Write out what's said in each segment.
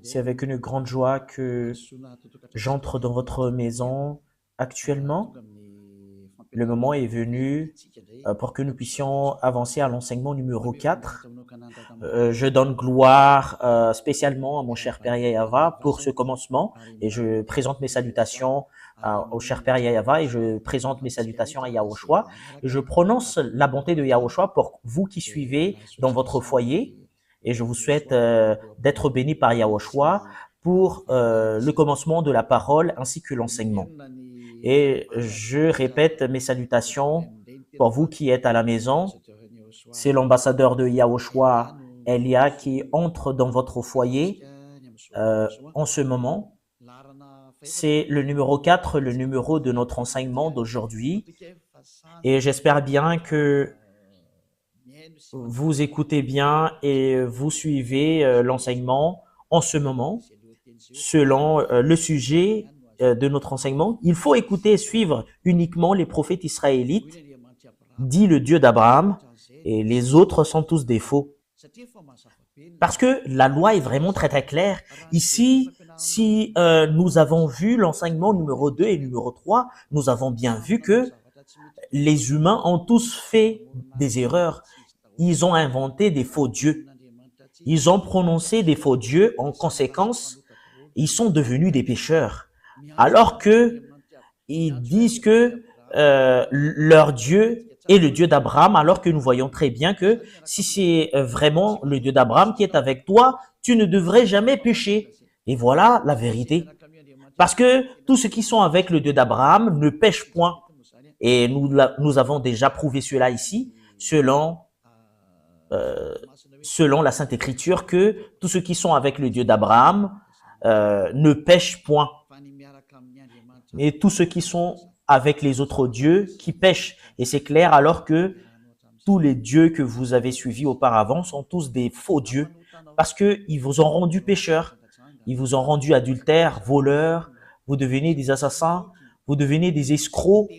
C'est avec une grande joie que j'entre dans votre maison actuellement. Le moment est venu pour que nous puissions avancer à l'enseignement numéro 4. Je donne gloire spécialement à mon cher Père Yayava pour ce commencement et je présente mes salutations au cher Père Yayava et je présente mes salutations à Yahushua. Et je prononce la bonté de Yahushua pour vous qui suivez dans votre foyer et je vous souhaite d'être bénis par Yahushua pour le commencement de la parole ainsi que l'enseignement. Et je répète mes salutations pour vous qui êtes à la maison. C'est l'ambassadeur de Yahushua, Elia, qui entre dans votre foyer en ce moment. C'est le numéro 4, le numéro de notre enseignement d'aujourd'hui. Et j'espère bien que vous écoutez bien et vous suivez l'enseignement en ce moment selon le sujet de notre enseignement. Il faut écouter et suivre uniquement les prophètes israélites, dit le Dieu d'Abraham, et les autres sont tous des faux. Parce que la loi est vraiment très très claire. Ici, si nous avons vu l'enseignement numéro 2 et numéro 3, nous avons bien vu que les humains ont tous fait des erreurs. Ils ont inventé des faux dieux. Ils ont prononcé des faux dieux. En conséquence, ils sont devenus des pécheurs. Alors que ils disent que leur Dieu est le Dieu d'Abraham, alors que nous voyons très bien que si c'est vraiment le Dieu d'Abraham qui est avec toi, tu ne devrais jamais pécher. Et voilà la vérité. Parce que tous ceux qui sont avec le Dieu d'Abraham ne pêchent point. Et nous avons déjà prouvé cela ici, selon la Sainte Écriture, que tous ceux qui sont avec le Dieu d'Abraham ne pêchent point. Et tous ceux qui sont avec les autres dieux qui pêchent. Et c'est clair, alors que tous les dieux que vous avez suivis auparavant sont tous des faux dieux, parce qu'ils vous ont rendu pécheurs, ils vous ont rendu adultères, voleurs, vous devenez des assassins, vous devenez des escrocs,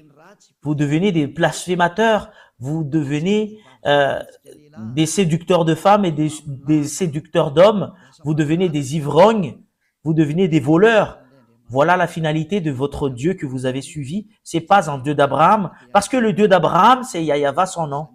vous devenez des blasphémateurs, vous devenez des séducteurs de femmes et des séducteurs d'hommes, vous devenez des ivrognes, vous devenez des voleurs. Voilà la finalité de votre Dieu que vous avez suivi. C'est pas un Dieu d'Abraham, parce que le Dieu d'Abraham, c'est Yahava son nom.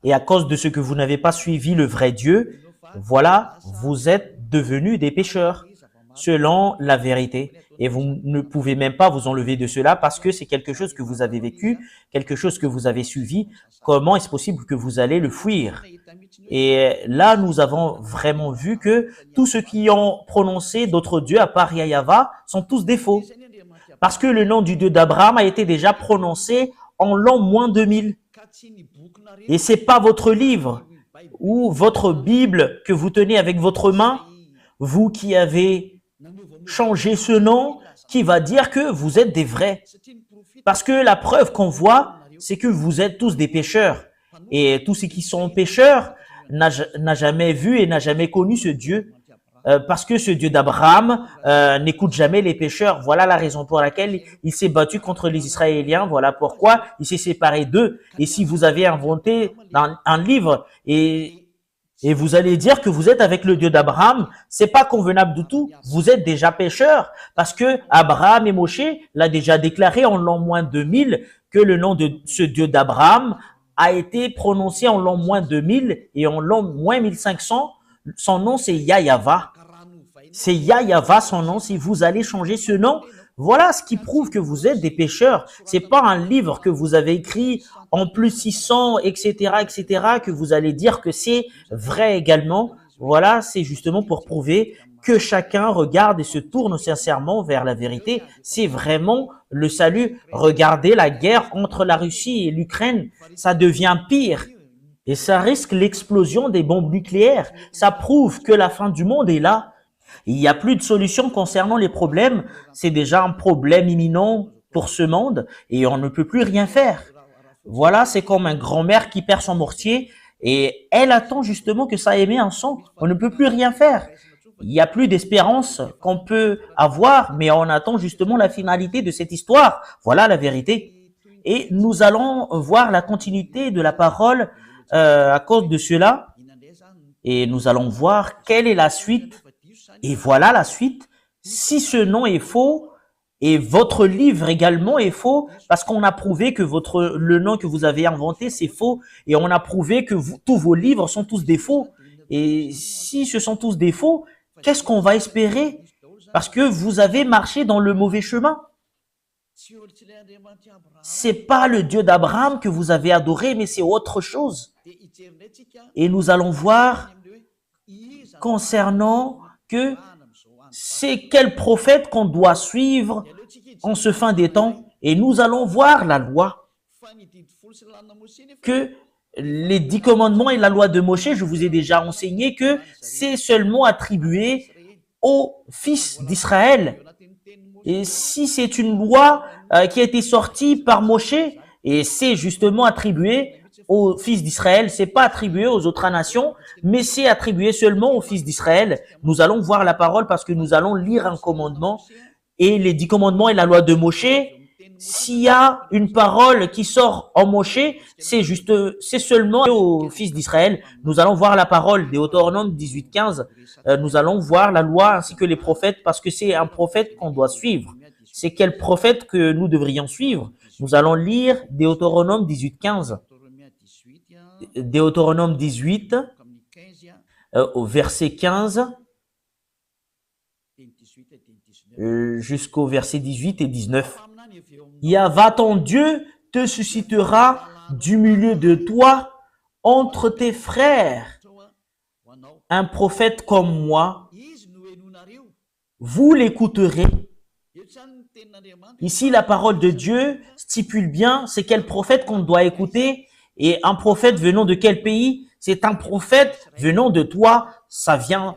Et à cause de ce que vous n'avez pas suivi le vrai Dieu, voilà, vous êtes devenus des pécheurs, selon la vérité. Et vous ne pouvez même pas vous enlever de cela parce que c'est quelque chose que vous avez vécu, quelque chose que vous avez suivi. Comment est-ce possible que vous allez le fuir? Et là, nous avons vraiment vu que tous ceux qui ont prononcé d'autres dieux à part Yahava sont tous des faux. Parce que le nom du Dieu d'Abraham a été déjà prononcé en l'an moins 2000. Et c'est pas votre livre ou votre Bible que vous tenez avec votre main, vous qui avez changé ce nom, qui va dire que vous êtes des vrais. Parce que la preuve qu'on voit, c'est que vous êtes tous des pécheurs. Et tous ceux qui sont pécheurs n'a jamais vu et n'a jamais connu ce Dieu. Parce que ce Dieu d'Abraham n'écoute jamais les pécheurs. Voilà la raison pour laquelle il s'est battu contre les Israéliens. Voilà pourquoi il s'est séparé d'eux. Et si vous avez inventé un livre et vous allez dire que vous êtes avec le Dieu d'Abraham, c'est pas convenable du tout. Vous êtes déjà pécheurs parce que Abraham et Moshe l'a déjà déclaré en l'an moins 2000 que le nom de ce Dieu d'Abraham a été prononcé en l'an moins 2000 et en l'an moins 1500. Son nom, c'est Yahava. C'est Yahava son nom. Si vous allez changer ce nom, voilà ce qui prouve que vous êtes des pécheurs. C'est pas un livre que vous avez écrit en plus 600, etc., que vous allez dire que c'est vrai également. Voilà, c'est justement pour prouver que chacun regarde et se tourne sincèrement vers la vérité. C'est vraiment le salut. Regardez la guerre entre la Russie et l'Ukraine. Ça devient pire. Et ça risque l'explosion des bombes nucléaires. Ça prouve que la fin du monde est là. Il n'y a plus de solution concernant les problèmes. C'est déjà un problème imminent pour ce monde et on ne peut plus rien faire. Voilà, c'est comme un grand-mère qui perd son mortier et elle attend justement que ça émette un son. On ne peut plus rien faire. Il n'y a plus d'espérance qu'on peut avoir, mais on attend justement la finalité de cette histoire. Voilà la vérité. Et nous allons voir la continuité de la parole à cause de cela. Et nous allons voir quelle est la suite Et voilà la suite. Si ce nom est faux, et votre livre également est faux, parce qu'on a prouvé que le nom que vous avez inventé, c'est faux, et on a prouvé que tous vos livres sont tous des faux. Et si ce sont tous des faux, qu'est-ce qu'on va espérer? Parce que vous avez marché dans le mauvais chemin. C'est pas le Dieu d'Abraham que vous avez adoré, mais c'est autre chose. Et nous allons voir concernant que c'est quel prophète qu'on doit suivre en ce fin des temps. Et nous allons voir la loi. Que les 10 commandements et la loi de Moshe, je vous ai déjà enseigné que c'est seulement attribué aux fils d'Israël. Et si c'est une loi qui a été sortie par Moshe, et c'est justement attribué aux fils d'Israël, c'est pas attribué aux autres nations, mais c'est attribué seulement aux fils d'Israël. Nous allons voir la parole parce que nous allons lire un commandement et les 10 commandements et la loi de Moshe. S'il y a une parole qui sort en Moshe, c'est seulement aux fils d'Israël. Nous allons voir la parole, Deutéronome 18-15. Nous allons voir la loi ainsi que les prophètes parce que c'est un prophète qu'on doit suivre. C'est quel prophète que nous devrions suivre? Nous allons lire Deutéronome 18-15. Deutéronome 18, au verset 15 jusqu'au verset 18 et 19. Yahva ton Dieu te suscitera du milieu de toi entre tes frères un prophète comme moi. Vous l'écouterez. Ici, la parole de Dieu stipule bien c'est quel prophète qu'on doit écouter. Et un prophète venant de quel pays? C'est un prophète venant de toi. Ça vient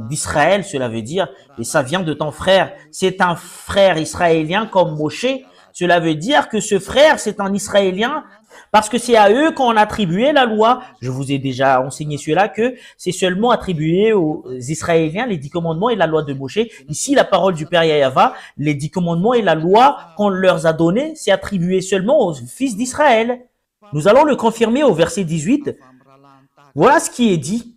d'Israël, cela veut dire, et ça vient de ton frère. C'est un frère israélien comme Moshe. Cela veut dire que ce frère, c'est un Israélien parce que c'est à eux qu'on a attribué la loi. Je vous ai déjà enseigné cela, que c'est seulement attribué aux Israéliens, les 10 commandements et la loi de Moshe. Ici, la parole du Père Yahva, les 10 commandements et la loi qu'on leur a donnée, c'est attribué seulement aux fils d'Israël. Nous allons le confirmer au verset 18. Voilà ce qui est dit.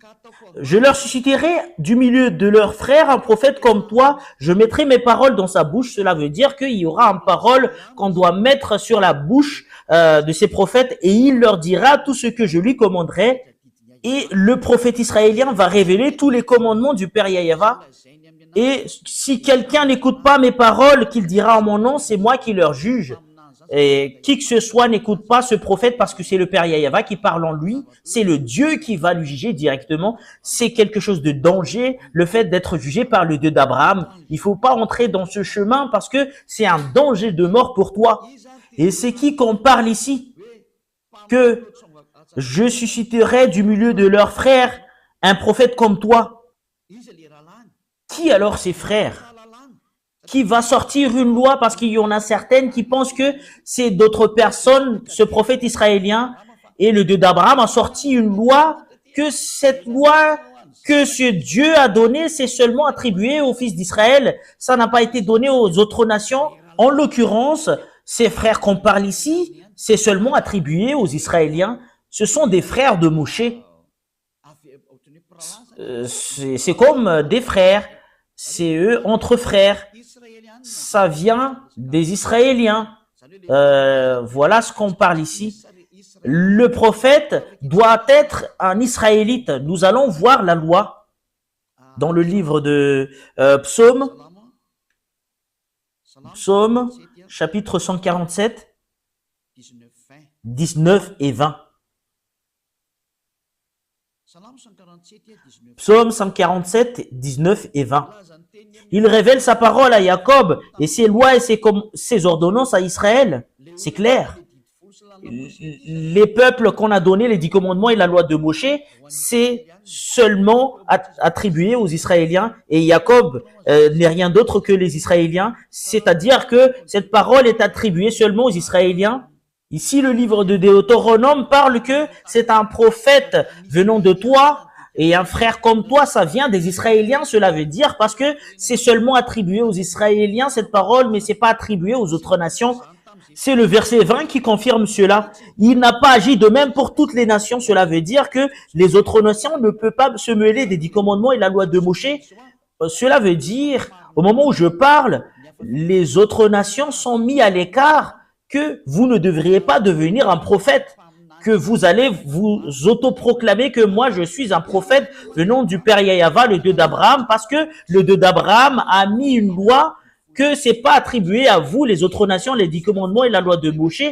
Je leur susciterai du milieu de leurs frères un prophète comme toi. Je mettrai mes paroles dans sa bouche. Cela veut dire qu'il y aura une parole qu'on doit mettre sur la bouche de ces prophètes et il leur dira tout ce que je lui commanderai. Et le prophète israélien va révéler tous les commandements du Père Yahva. Et si quelqu'un n'écoute pas mes paroles qu'il dira en mon nom, c'est moi qui leur juge. Et qui que ce soit n'écoute pas ce prophète parce que c'est le Père Yahva qui parle en lui. C'est le Dieu qui va lui juger directement. C'est quelque chose de danger, le fait d'être jugé par le Dieu d'Abraham. Il faut pas entrer dans ce chemin parce que c'est un danger de mort pour toi. Et c'est qui qu'on parle ici? Que je susciterai du milieu de leurs frères un prophète comme toi. Qui alors ces frères? Qui va sortir une loi parce qu'il y en a certaines qui pensent que c'est d'autres personnes, ce prophète israélien et le Dieu d'Abraham a sorti une loi, que cette loi que ce Dieu a donnée, c'est seulement attribué aux fils d'Israël. Ça n'a pas été donné aux autres nations. En l'occurrence, ces frères qu'on parle ici, c'est seulement attribué aux Israéliens. Ce sont des frères de Moshe. C'est comme des frères. C'est eux entre frères. Ça vient des Israéliens. Voilà ce qu'on parle ici. Le prophète doit être un Israélite. Nous allons voir la loi dans le livre de Psaume, chapitre 147, 19 et 20. Psaume 147, 19 et 20. Il révèle sa parole à Jacob et ses lois et ses ordonnances à Israël. C'est clair. Les peuples qu'on a donnés, les 10 commandements et la loi de Moshe, c'est seulement attribué aux Israéliens. Et Jacob n'est rien d'autre que les Israéliens. C'est-à-dire que cette parole est attribuée seulement aux Israéliens. Ici, le livre de Deutéronome parle que c'est un prophète venant de toi. Et un frère comme toi, ça vient des Israéliens, cela veut dire, parce que c'est seulement attribué aux Israéliens, cette parole, mais c'est pas attribué aux autres nations. C'est le verset 20 qui confirme cela. Il n'a pas agi de même pour toutes les nations. Cela veut dire que les autres nations ne peuvent pas se mêler des 10 commandements et la loi de Moshe. Cela veut dire, au moment où je parle, les autres nations sont mis à l'écart, que vous ne devriez pas devenir un prophète, que vous allez vous autoproclamer que moi je suis un prophète venant du Père Yahava, le Dieu d'Abraham, parce que le Dieu d'Abraham a mis une loi que c'est pas attribué à vous, les autres nations, les 10 commandements et la loi de Moshe,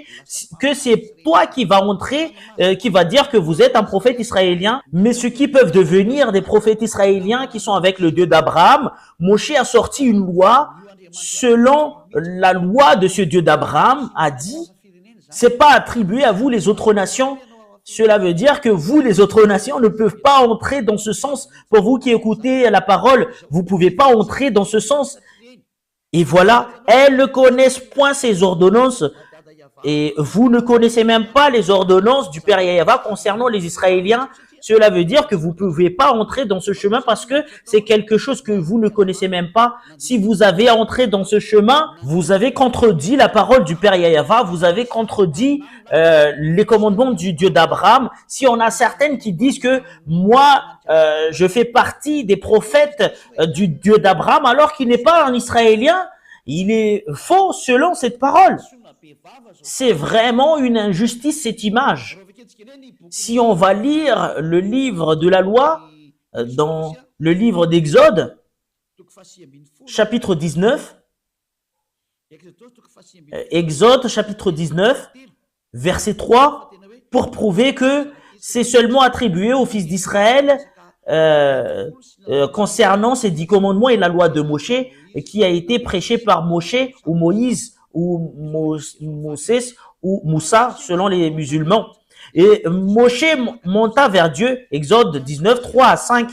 que c'est toi qui va entrer, qui va dire que vous êtes un prophète israélien. Mais ceux qui peuvent devenir des prophètes israéliens qui sont avec le Dieu d'Abraham, Moshe a sorti une loi selon la loi de ce Dieu d'Abraham, a dit, c'est pas attribué à vous, les autres nations. Cela veut dire que vous, les autres nations, ne peuvent pas entrer dans ce sens. Pour vous qui écoutez la parole, vous pouvez pas entrer dans ce sens. Et voilà, elles ne connaissent point ces ordonnances. Et vous ne connaissez même pas les ordonnances du Père Yahava concernant les Israéliens. Cela veut dire que vous ne pouvez pas entrer dans ce chemin parce que c'est quelque chose que vous ne connaissez même pas. Si vous avez entré dans ce chemin, vous avez contredit la parole du Père Yahava, vous avez contredit les commandements du Dieu d'Abraham. Si on a certaines qui disent que moi, je fais partie des prophètes du Dieu d'Abraham alors qu'il n'est pas un Israélien, il est faux selon cette parole. C'est vraiment une injustice, cette image. Si on va lire le livre de la loi, dans le livre d'Exode, chapitre 19, Exode, chapitre 19, verset 3, pour prouver que c'est seulement attribué aux fils d'Israël concernant ces 10 commandements et la loi de Moshe, qui a été prêchée par Moshe ou Moïse ou Moses ou Moussa, selon les musulmans. Et Moshe monta vers Dieu, Exode 19, 3 à 5.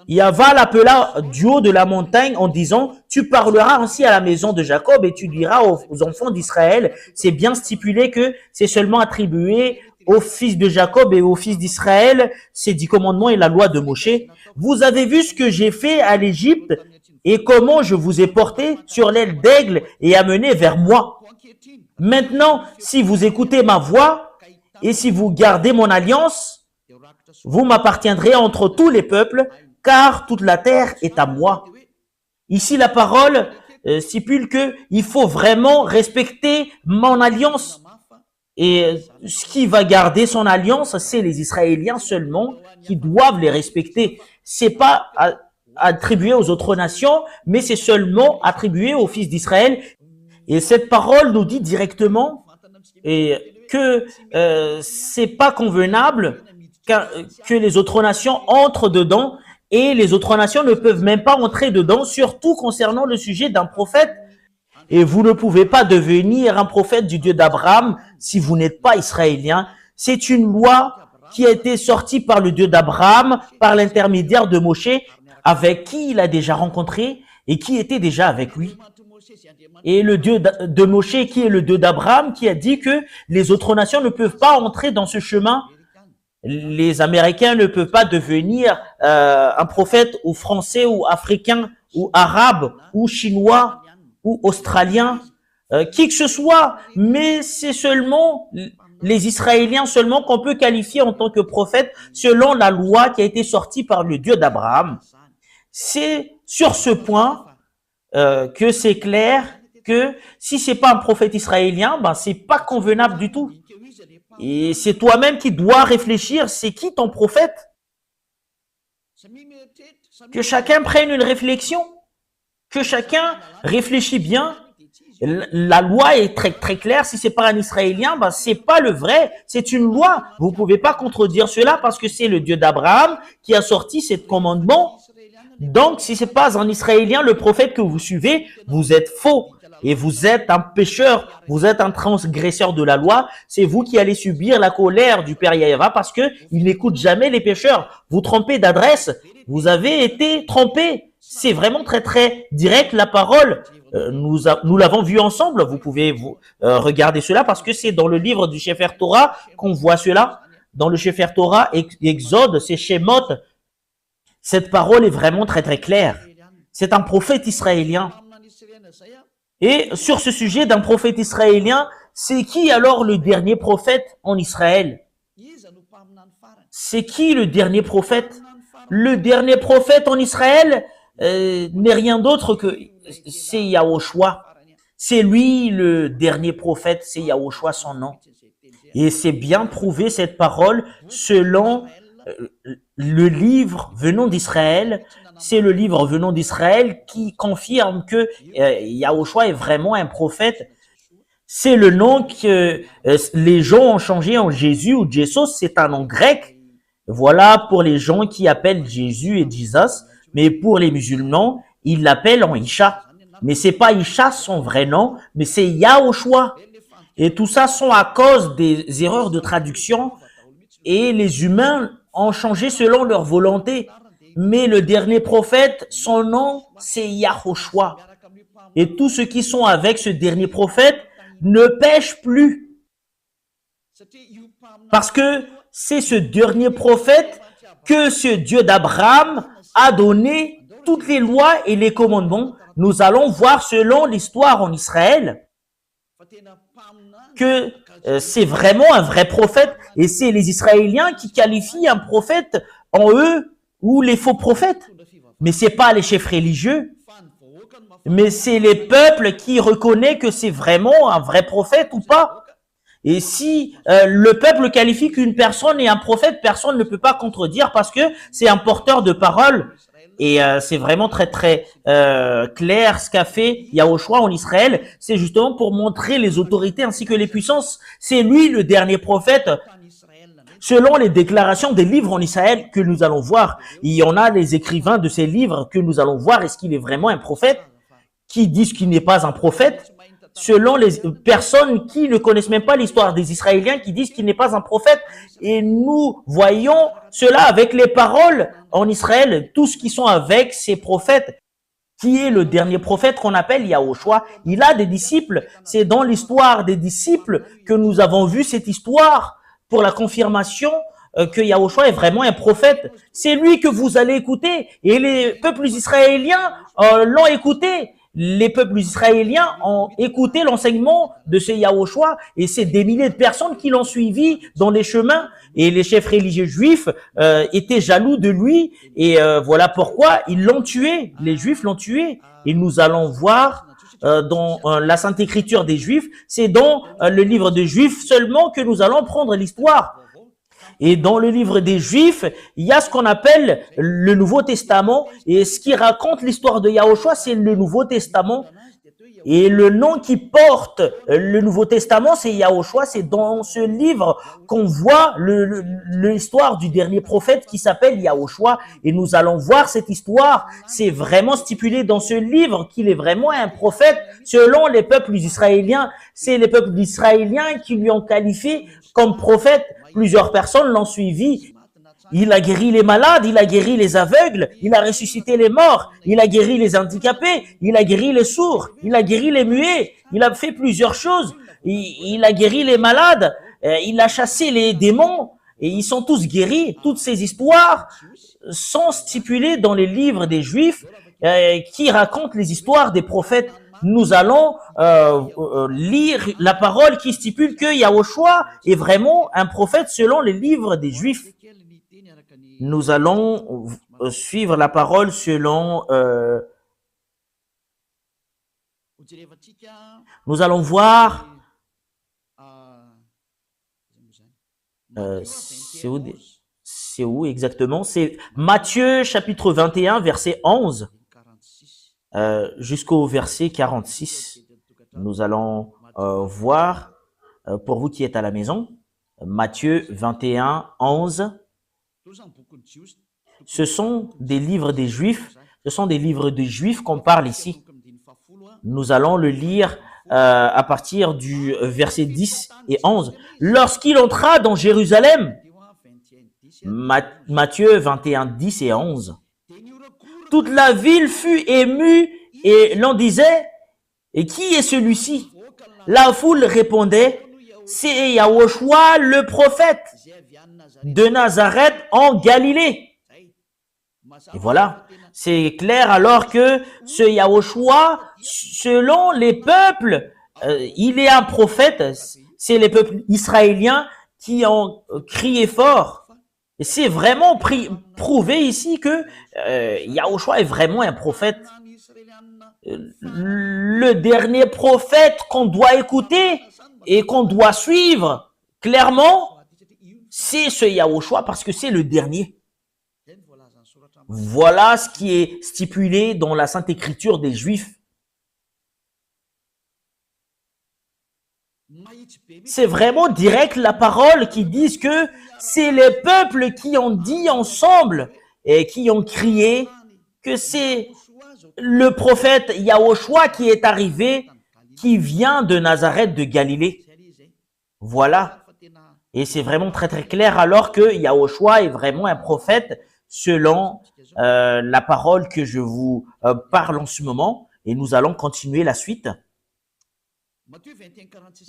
Yahva l'appela du haut de la montagne en disant, tu parleras ainsi à la maison de Jacob et tu diras aux enfants d'Israël, c'est bien stipulé que c'est seulement attribué aux fils de Jacob et aux fils d'Israël, ces 10 commandements et la loi de Moshe. Vous avez vu ce que j'ai fait à l'Égypte et comment je vous ai porté sur l'aile d'aigle et amené vers moi. Maintenant, si vous écoutez ma voix et si vous gardez mon alliance, vous m'appartiendrez entre tous les peuples, car toute la terre est à moi. Ici, la parole stipule que il faut vraiment respecter mon alliance. Et ce qui va garder son alliance, c'est les Israéliens seulement qui doivent les respecter. C'est pas attribué aux autres nations, mais c'est seulement attribué aux fils d'Israël. Et cette parole nous dit directement que c'est pas convenable que les autres nations entrent dedans, et les autres nations ne peuvent même pas entrer dedans, surtout concernant le sujet d'un prophète. Et vous ne pouvez pas devenir un prophète du Dieu d'Abraham si vous n'êtes pas israélien. C'est une loi qui a été sortie par le Dieu d'Abraham, par l'intermédiaire de Moshe, avec qui il a déjà rencontré et qui était déjà avec lui. Et le Dieu de Moshe, qui est le Dieu d'Abraham, qui a dit que les autres nations ne peuvent pas entrer dans ce chemin. Les Américains ne peuvent pas devenir un prophète ou français ou africain ou arabe ou chinois ou australien, qui que ce soit, mais c'est seulement les Israéliens seulement qu'on peut qualifier en tant que prophète selon la loi qui a été sortie par le Dieu d'Abraham. C'est sur ce point que c'est clair que si c'est pas un prophète israélien, ben c'est pas convenable du tout. Et c'est toi-même qui dois réfléchir, c'est qui ton prophète? Que chacun prenne une réflexion, que chacun réfléchit bien. La loi est très très claire. Si c'est pas un Israélien, ben c'est pas le vrai. C'est une loi. Vous pouvez pas contredire cela parce que c'est le Dieu d'Abraham qui a sorti ce commandement. Donc, si c'est pas un Israélien, le prophète que vous suivez, vous êtes faux. Et vous êtes un pécheur, vous êtes un transgresseur de la loi, c'est vous qui allez subir la colère du Père Yahva parce que il n'écoute jamais les pécheurs. Vous trompez d'adresse, vous avez été trompé. C'est vraiment très très direct la parole. Nous l'avons vu ensemble, vous pouvez regarder cela parce que c'est dans le livre du Sefer Torah qu'on voit cela. Dans le Sefer Torah, Exode, c'est Shemot. Cette parole est vraiment très très claire. C'est un prophète israélien. Et sur ce sujet d'un prophète israélien, c'est qui alors le dernier prophète en Israël? C'est qui le dernier prophète? Le dernier prophète en Israël, n'est rien d'autre que c'est Yahushua. C'est lui le dernier prophète, c'est Yahushua son nom. Et c'est bien prouvé cette parole selon le livre venant d'Israël. C'est le livre venant d'Israël qui confirme que Yahushua est vraiment un prophète. C'est le nom que les gens ont changé en Jésus ou Jesus, c'est un nom grec. Voilà pour les gens qui appellent Jésus et Jesus, mais pour les musulmans, ils l'appellent en Isha. Mais c'est pas Isha son vrai nom, mais c'est Yahushua. Et tout ça sont à cause des erreurs de traduction et les humains ont changé selon leur volonté. Mais le dernier prophète, son nom, c'est Yahushua. Et tous ceux qui sont avec ce dernier prophète ne pêchent plus. Parce que c'est ce dernier prophète que ce Dieu d'Abraham a donné toutes les lois et les commandements. Nous allons voir selon l'histoire en Israël que c'est vraiment un vrai prophète et c'est les Israéliens qui qualifient un prophète en eux ou les faux prophètes. Mais c'est pas les chefs religieux, mais c'est les peuples qui reconnaissent que c'est vraiment un vrai prophète ou pas. Et si le peuple qualifie qu'une personne est un prophète, personne ne peut pas contredire parce que c'est un porteur de parole. Et c'est vraiment très très clair ce qu'a fait Yahushua en Israël. C'est justement pour montrer les autorités ainsi que les puissances. C'est lui le dernier prophète. Selon les déclarations des livres en Israël que nous allons voir, il y en a les écrivains de ces livres que nous allons voir. Est-ce qu'il est vraiment un prophète? Qui disent qu'il n'est pas un prophète? Selon les personnes qui ne connaissent même pas l'histoire des Israéliens, qui disent qu'il n'est pas un prophète. Et nous voyons cela avec les paroles en Israël, tous qui sont avec ces prophètes. Qui est le dernier prophète qu'on appelle Yahushua? Il a des disciples. C'est dans l'histoire des disciples que nous avons vu cette histoire pour la confirmation que Yahushua est vraiment un prophète. C'est lui que vous allez écouter. Et les peuples israéliens l'ont écouté. Les peuples israéliens ont écouté l'enseignement de ce Yahushua et c'est des milliers de personnes qui l'ont suivi dans les chemins et les chefs religieux juifs étaient jaloux de lui et voilà pourquoi ils l'ont tué. Les juifs l'ont tué et nous allons voir dans la Sainte Écriture des juifs, c'est dans le livre des juifs seulement que nous allons prendre l'histoire. Et dans le livre des Juifs, il y a ce qu'on appelle le Nouveau Testament. Et ce qui raconte l'histoire de Yahushua, c'est le Nouveau Testament. Et le nom qui porte le Nouveau Testament, c'est Yahushua. C'est dans ce livre qu'on voit l'histoire du dernier prophète qui s'appelle Yahushua. Et nous allons voir cette histoire. C'est vraiment stipulé dans ce livre qu'il est vraiment un prophète selon les peuples israéliens. C'est les peuples israéliens qui lui ont qualifié comme prophète. Plusieurs personnes l'ont suivi. Il a guéri les malades, il a guéri les aveugles, il a ressuscité les morts, il a guéri les handicapés, il a guéri les sourds, il a guéri les muets, il a fait plusieurs choses. Il a guéri les malades, il a chassé les démons et ils sont tous guéris. Toutes ces histoires sont stipulées dans les livres des Juifs qui racontent les histoires des prophètes. Nous allons lire la parole qui stipule que Yahushua est vraiment un prophète selon les livres des Juifs. Nous allons suivre la parole selon... nous allons voir... c'est où exactement? C'est Matthieu chapitre 21, verset 11. Jusqu'au verset 46. Nous allons voir, pour vous qui êtes à la maison, Matthieu 21, 11. Ce sont des livres des Juifs. Ce sont des livres des Juifs qu'on parle ici. Nous allons le lire à partir du verset 10 et 11. Lorsqu'il entra dans Jérusalem, Matthieu 21, 10 et 11. Toute la ville fut émue et l'on disait, et qui est celui-ci? La foule répondait, c'est Yahushua le prophète de Nazareth en Galilée. Et voilà, c'est clair alors que ce Yahushua, selon les peuples, il est un prophète. C'est les peuples israéliens qui ont crié fort. C'est vraiment prouvé ici que Yahushua est vraiment un prophète. Le dernier prophète qu'on doit écouter et qu'on doit suivre, clairement, c'est ce Yahushua parce que c'est le dernier. Voilà ce qui est stipulé dans la Sainte Écriture des Juifs. C'est vraiment direct la parole qui dit que c'est les peuples qui ont dit ensemble et qui ont crié que c'est le prophète Yahushua qui est arrivé, qui vient de Nazareth de Galilée. Voilà. Et c'est vraiment très très clair alors que Yahushua est vraiment un prophète selon la parole que je vous parle en ce moment. Et nous allons continuer la suite.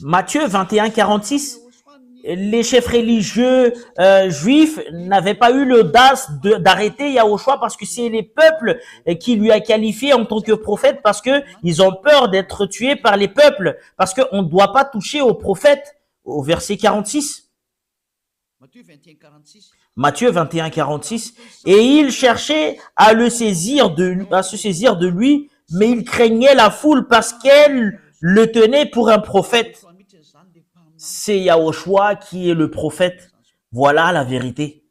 Matthieu 21, 46. Les chefs religieux juifs n'avaient pas eu l'audace d'arrêter Yahushua parce que c'est les peuples qui lui a qualifié en tant que prophète parce que ils ont peur d'être tués par les peuples parce qu'on ne doit pas toucher aux prophètes au verset 46. Matthieu 21, 46. Et il cherchait à se saisir de lui, mais il craignait la foule parce qu'elle le tenait pour un prophète. C'est Yahushua qui est le prophète. Voilà la vérité.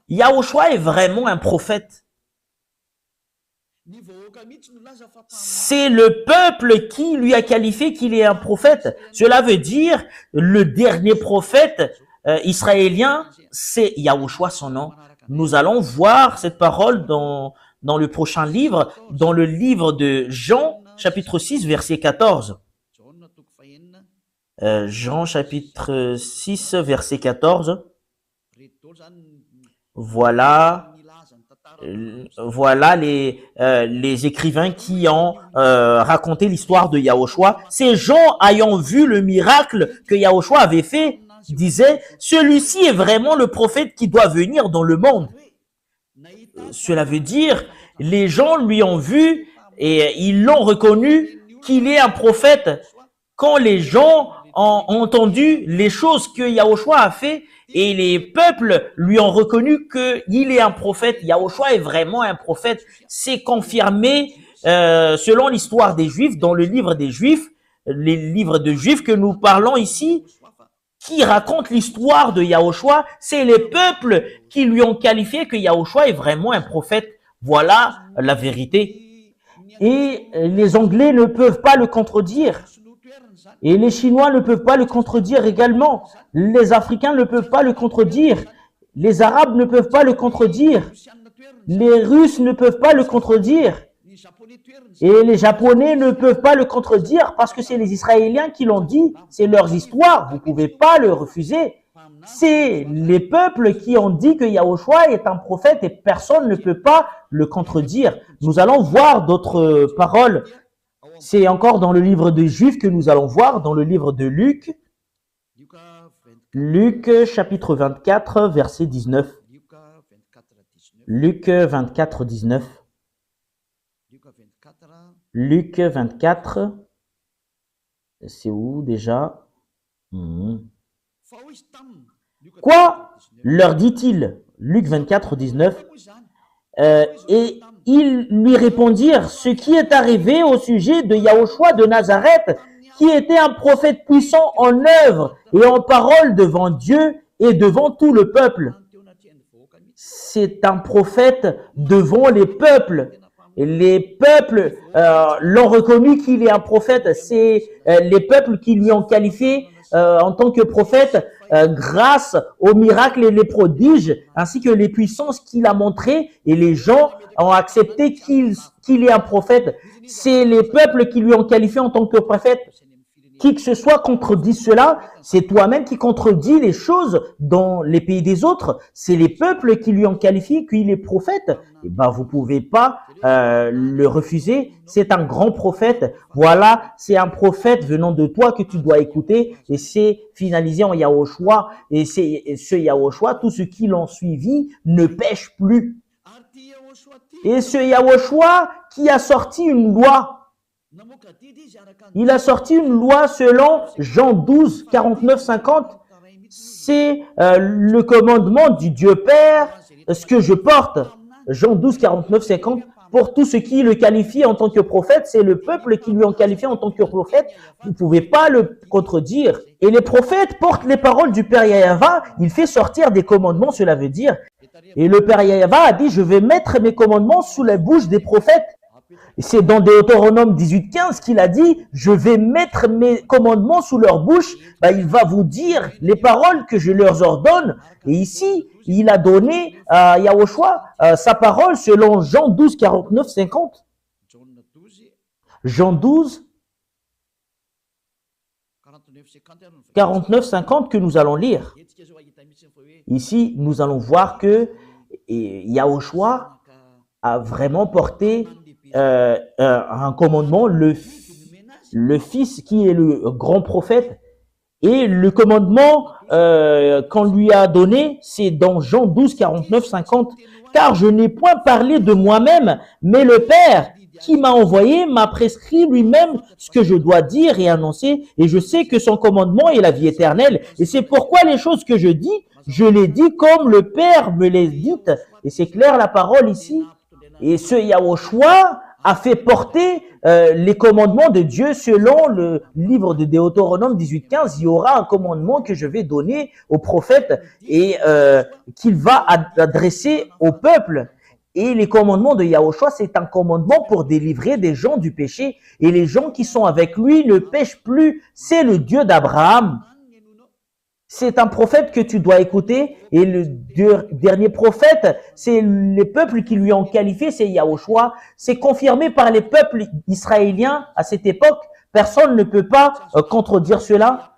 Yahushua est vraiment un prophète. C'est le peuple qui lui a qualifié qu'il est un prophète. Cela veut dire le dernier prophète israélien, c'est Yahushua son nom. Nous allons voir cette parole dans le prochain livre, dans le livre de Jean, chapitre 6, verset 14. Jean chapitre 6, verset 14. Voilà les écrivains qui ont raconté l'histoire de Yahushua. Ces gens ayant vu le miracle que Yahushua avait fait, disaient, celui-ci est vraiment le prophète qui doit venir dans le monde. Cela veut dire, les gens lui ont vu et ils l'ont reconnu qu'il est un prophète. Quand les gens ont entendu les choses que Yahushua a fait et les peuples lui ont reconnu qu'il est un prophète, Yahushua est vraiment un prophète, c'est confirmé selon l'histoire des Juifs, dans le livre des Juifs, les livres de Juifs que nous parlons ici, qui racontent l'histoire de Yahushua, c'est les peuples qui lui ont qualifié que Yahushua est vraiment un prophète. Voilà la vérité. Et les Anglais ne peuvent pas le contredire. Et les Chinois ne peuvent pas le contredire également. Les Africains ne peuvent pas le contredire. Les Arabes ne peuvent pas le contredire. Les Russes ne peuvent pas le contredire. Et les Japonais ne peuvent pas le contredire parce que c'est les Israéliens qui l'ont dit. C'est leurs histoires. Vous ne pouvez pas le refuser. C'est les peuples qui ont dit que Yahushua est un prophète et personne ne peut pas le contredire. Nous allons voir d'autres paroles. C'est encore dans le livre des Juifs que nous allons voir, dans le livre de Luc. Luc chapitre 24, verset 19. Luc 24, 19. Luc 24, c'est où déjà? Quoi leur dit-il? Luc 24, 19. Et ils lui répondirent, ce qui est arrivé au sujet de Yahushua de Nazareth, qui était un prophète puissant en œuvre et en parole devant Dieu et devant tout le peuple. C'est un prophète devant les peuples. Et les peuples l'ont reconnu qu'il est un prophète. C'est les peuples qui lui ont qualifié en tant que prophète grâce aux miracles et les prodiges, ainsi que les puissances qu'il a montrées. Et les gens ont accepté qu'il est un prophète. C'est les peuples qui lui ont qualifié en tant que prophète. Qui que ce soit contredit cela, c'est toi-même qui contredis les choses dans les pays des autres. C'est les peuples qui lui ont qualifié qu'il est prophète. Eh ben, vous pouvez pas le refuser. C'est un grand prophète. Voilà, c'est un prophète venant de toi que tu dois écouter. Et c'est finalisé en Yahushua. Et c'est ce Yahushua, tous ceux qui l'ont suivi ne pêchent plus. Et ce Yahushua qui a sorti une loi. Il a sorti une loi selon Jean 12, 49, 50. c'est le commandement du Dieu Père, ce que je porte. Jean 12, 49, 50. Pour tout ce qui le qualifie en tant que prophète, c'est le peuple qui lui ont qualifié en tant que prophète. Vous ne pouvez pas le contredire. Et les prophètes portent les paroles du Père Yahva. Il fait sortir des commandements, cela veut dire. Et le Père Yahva a dit, je vais mettre mes commandements sous la bouche des prophètes. Et c'est dans Deutéronome 18, 15 qu'il a dit, je vais mettre mes commandements sous leur bouche. Il va vous dire les paroles que je leur ordonne. Et ici, il a donné à Yahushua sa parole selon Jean 12, 49, 50. Jean 12, 49, 50 que nous allons lire. Ici, nous allons voir que Yahushua a vraiment porté un commandement, le Fils qui est le grand prophète. Et le commandement qu'on lui a donné, c'est dans Jean 12, 49, 50. Car je n'ai point parlé de moi-même, mais le Père qui m'a envoyé m'a prescrit lui-même ce que je dois dire et annoncer. Et je sais que son commandement est la vie éternelle. Et c'est pourquoi les choses que je dis, je les dis comme le Père me les dit. Et c'est clair la parole ici. Et ce Yahushua a fait porter les commandements de Dieu selon le livre de Deutéronome 18.15. Il y aura un commandement que je vais donner au prophète et qu'il va adresser au peuple. Et les commandements de Yahushua, c'est un commandement pour délivrer des gens du péché. Et les gens qui sont avec lui ne pêchent plus. C'est le Dieu d'Abraham. C'est un prophète que tu dois écouter. Et le dernier prophète, c'est les peuples qui lui ont qualifié, c'est Yahushua. C'est confirmé par les peuples israéliens à cette époque. Personne ne peut pas contredire cela.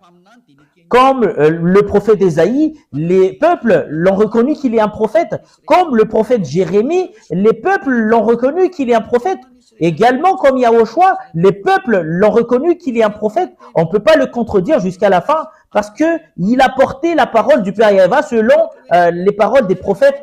Comme le prophète Ésaïe, les peuples l'ont reconnu qu'il est un prophète. Comme le prophète Jérémie, les peuples l'ont reconnu qu'il est un prophète. Également, comme Yahushua, les peuples l'ont reconnu qu'il est un prophète. On ne peut pas le contredire jusqu'à la fin parce que il a porté la parole du Père Yahva selon les paroles des prophètes.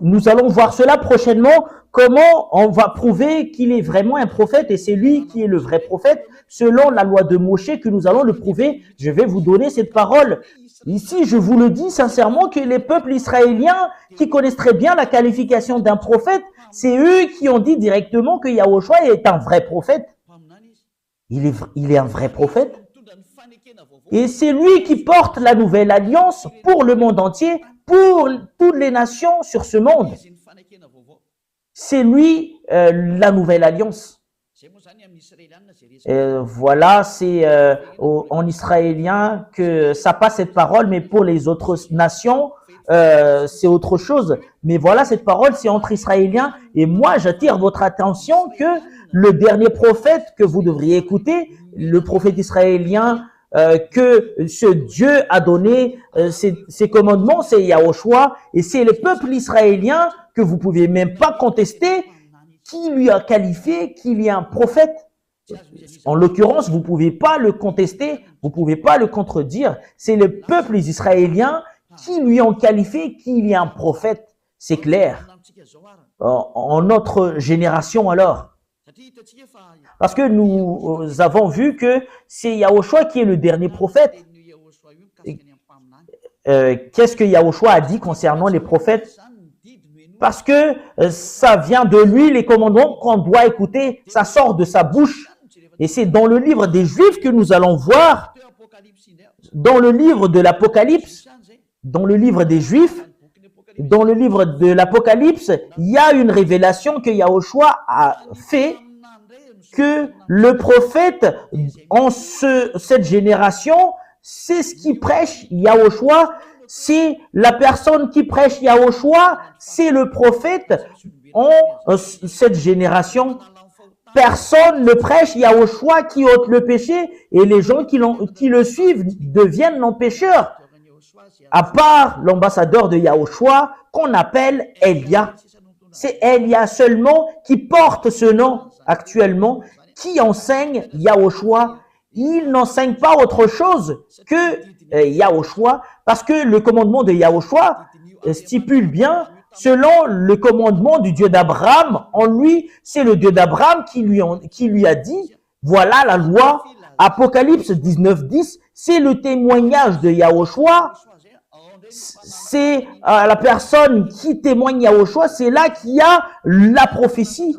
Nous allons voir cela prochainement, comment on va prouver qu'il est vraiment un prophète et c'est lui qui est le vrai prophète. Selon la loi de Moshe que nous allons le prouver, je vais vous donner cette parole. Ici, je vous le dis sincèrement que les peuples israéliens qui connaissent très bien la qualification d'un prophète, c'est eux qui ont dit directement que Yahushua est un vrai prophète. Il est un vrai prophète. Et c'est lui qui porte la nouvelle alliance pour le monde entier, pour toutes les nations sur ce monde. C'est lui la nouvelle alliance. Voilà, c'est en israélien que ça passe cette parole, mais pour les autres nations, c'est autre chose. Mais voilà, cette parole, c'est entre Israéliens. Et moi, j'attire votre attention que le dernier prophète que vous devriez écouter, le prophète israélien, que ce Dieu a donné ses commandements, c'est Yahushua, et c'est le peuple israélien que vous pouvez même pas contester, qui lui a qualifié qu'il est un prophète. En l'occurrence, vous pouvez pas le contester, vous pouvez pas le contredire. C'est le peuple israélien qui lui ont qualifié qu'il est un prophète. C'est clair. En notre génération alors. Parce que nous avons vu que c'est Yahushua qui est le dernier prophète. Qu'est-ce que Yahushua a dit concernant les prophètes? Parce que ça vient de lui, les commandements qu'on doit écouter, ça sort de sa bouche. Et c'est dans le livre des Juifs que nous allons voir, dans le livre de l'Apocalypse, dans le livre des Juifs, dans le livre de l'Apocalypse, il y a une révélation que Yahushua a fait, que le prophète en cette génération, c'est ce qui prêche Yahushua, c'est la personne qui prêche Yahushua, c'est le prophète en cette génération. Personne ne prêche Yahushua qui ôte le péché et les gens qui le suivent deviennent non-pécheurs. À part l'ambassadeur de Yahushua qu'on appelle Elia. C'est Elia seulement qui porte ce nom actuellement, qui enseigne Yahushua. Il n'enseigne pas autre chose que Yahushua, parce que le commandement de Yahushua stipule bien, selon le commandement du Dieu d'Abraham, en lui, c'est le Dieu d'Abraham qui lui a dit, voilà la loi, Apocalypse 19:10, c'est le témoignage de Yahushua. C'est la personne qui témoigne Yahushua, c'est là qu'il y a la prophétie.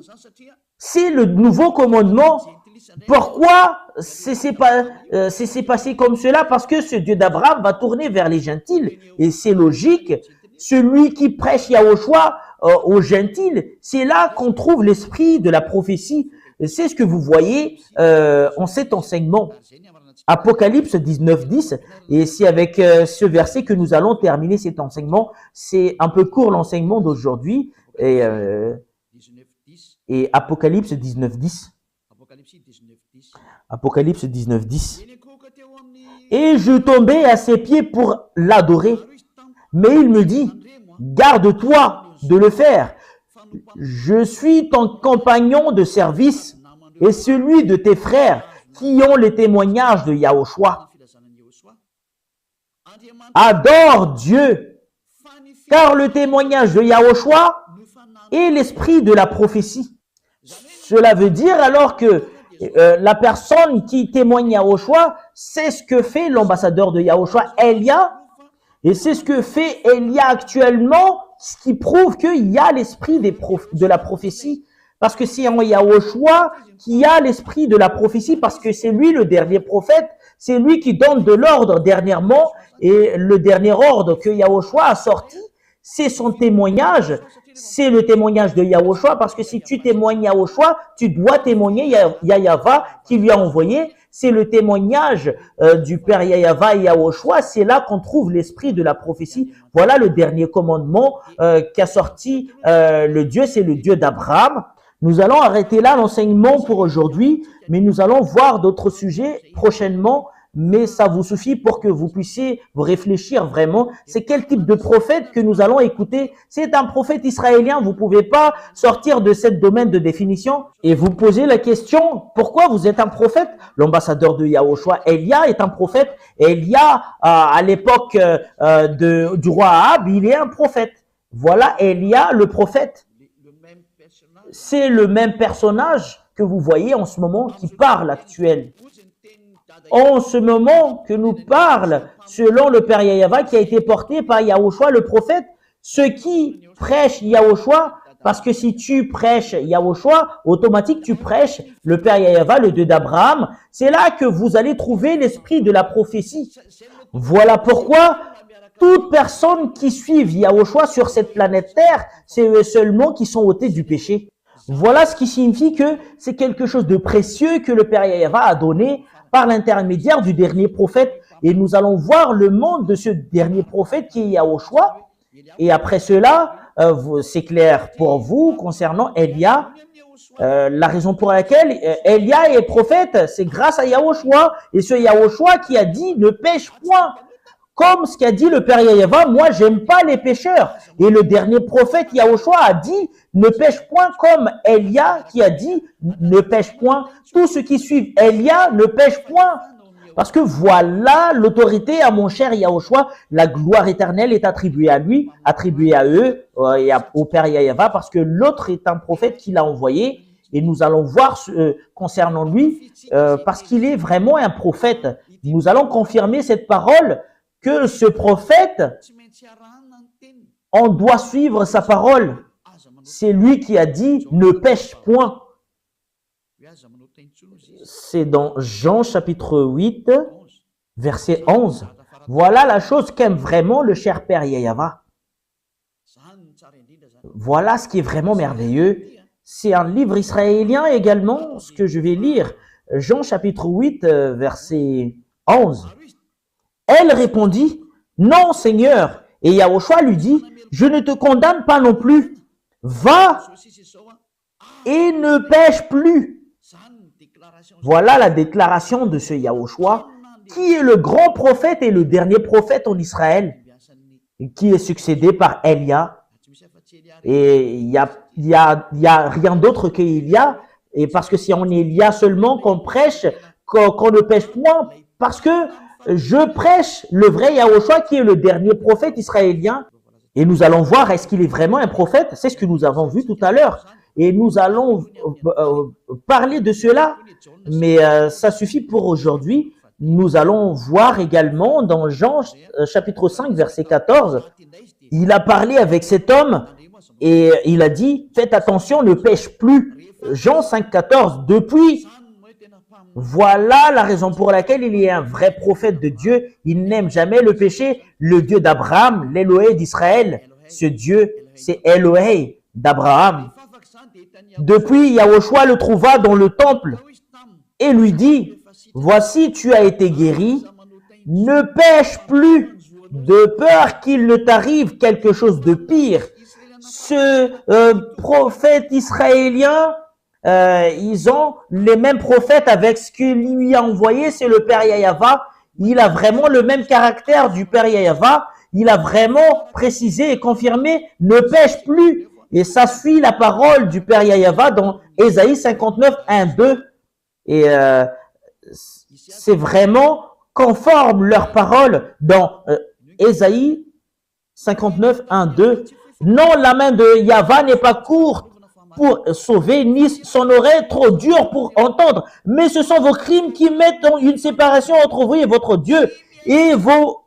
C'est le nouveau commandement. Pourquoi c'est passé comme cela? Parce que ce Dieu d'Abraham va tourner vers les gentils. Et c'est logique. Celui qui prêche Yahushua aux gentils, c'est là qu'on trouve l'esprit de la prophétie. C'est ce que vous voyez en cet enseignement. Apocalypse 19:10, et c'est avec ce verset que nous allons terminer cet enseignement. C'est un peu court l'enseignement d'aujourd'hui. Et Apocalypse 19:10. Apocalypse 19:10. Et je tombais à ses pieds pour l'adorer. Mais il me dit, garde-toi de le faire. Je suis ton compagnon de service et celui de tes frères qui ont les témoignages de Yahushua. Adore Dieu, car le témoignage de Yahushua est l'esprit de la prophétie. Cela veut dire alors que la personne qui témoigne Yahushua, c'est ce que fait l'ambassadeur de Yahushua, Elia, et c'est ce que fait Elia actuellement, ce qui prouve qu'il y a l'esprit de la prophétie. Parce que c'est en Yahushua qui a l'esprit de la prophétie, parce que c'est lui le dernier prophète, c'est lui qui donne de l'ordre dernièrement, et le dernier ordre que Yahushua a sorti, c'est son témoignage, c'est le témoignage de Yahushua, parce que si tu témoignes Yahushua, tu dois témoigner Yahava qui lui a envoyé. C'est le témoignage du Père Yahava et Yahushua, c'est là qu'on trouve l'esprit de la prophétie. Voilà le dernier commandement qu'a sorti le Dieu, c'est le Dieu d'Abraham. Nous allons arrêter là l'enseignement pour aujourd'hui, mais nous allons voir d'autres sujets prochainement. Mais ça vous suffit pour que vous puissiez vous réfléchir vraiment. C'est quel type de prophète que nous allons écouter? C'est un prophète israélien. Vous pouvez pas sortir de ce domaine de définition et vous poser la question, pourquoi vous êtes un prophète? L'ambassadeur de Yahushua, Elia, est un prophète. Elia, à l'époque du roi Ahab, il est un prophète. Voilà Elia, le prophète. C'est le même personnage que vous voyez en ce moment qui parle actuel. En ce moment que nous parle, selon le Père Yahava qui a été porté par Yahushua le prophète, ceux qui prêchent Yahushua, parce que si tu prêches Yahushua, automatiquement tu prêches le Père Yahava, le Dieu d'Abraham. C'est là que vous allez trouver l'esprit de la prophétie. Voilà pourquoi toute personne qui suit Yahushua sur cette planète Terre, c'est eux seulement qui sont ôtés du péché. Voilà ce qui signifie que c'est quelque chose de précieux que le Père Yahava a donné par l'intermédiaire du dernier prophète. Et nous allons voir le monde de ce dernier prophète qui est Yahushua. Et après cela, c'est clair pour vous concernant Elia. La raison pour laquelle Elia est prophète, c'est grâce à Yahushua. Et ce Yahushua qui a dit « ne pêche point ». Comme ce qu'a dit le Père Yahava, moi j'aime pas les pécheurs. Et le dernier prophète Yahushua a dit ne pêche point, comme Elia qui a dit ne pêche point. Tous ceux qui suivent Elia ne pêchent point. Parce que voilà l'autorité à mon cher Yahushua, la gloire éternelle est attribuée à lui, attribuée à eux et au Père Yahava, parce que l'autre est un prophète qu'il a envoyé. Et nous allons voir concernant lui, parce qu'il est vraiment un prophète. Nous allons confirmer cette parole que ce prophète, on doit suivre sa parole. C'est lui qui a dit « ne pêche point ». C'est dans Jean chapitre 8, verset 11. Voilà la chose qu'aime vraiment le cher Père Yahava. Voilà ce qui est vraiment merveilleux. C'est un livre israélien également, ce que je vais lire. Jean chapitre 8, verset 11. Elle répondit, « Non, Seigneur. » Et Yahushua lui dit, « Je ne te condamne pas non plus. Va et ne pêche plus. » Voilà la déclaration de ce Yahushua, qui est le grand prophète et le dernier prophète en Israël, qui est succédé par Elia. Et il y a rien d'autre qu'Elia. Et parce que c'est en Elia seulement qu'on prêche, qu'on ne pêche point, parce que je prêche le vrai Yahushua qui est le dernier prophète israélien. Et nous allons voir, est-ce qu'il est vraiment un prophète? C'est ce que nous avons vu tout à l'heure. et nous allons parler de cela, mais ça suffit pour aujourd'hui. Nous allons voir également dans Jean chapitre 5 verset 14, il a parlé avec cet homme et il a dit, faites attention, ne pêche plus. Jean 5, 14, depuis, voilà la raison pour laquelle il est un vrai prophète de Dieu. Il n'aime jamais le péché. Le Dieu d'Abraham, l'Élohé d'Israël, ce Dieu, c'est Élohé d'Abraham. Depuis, Yahushua le trouva dans le temple et lui dit, voici, tu as été guéri, ne pêche plus de peur qu'il ne t'arrive quelque chose de pire. Ce prophète israélien, ils ont les mêmes prophètes avec ce qu'il lui a envoyé, c'est le Père Yahava. Il a vraiment le même caractère du Père Yahava. Il a vraiment précisé et confirmé, ne pêche plus. Et ça suit la parole du Père Yahava dans Ésaïe 59, 1, 2. Et c'est vraiment conforme leur parole dans Ésaïe 59, 1, 2. Non, la main de Yahva n'est pas courte pour sauver, ni son oreille trop dure pour entendre. Mais ce sont vos crimes qui mettent une séparation entre vous et votre Dieu. Et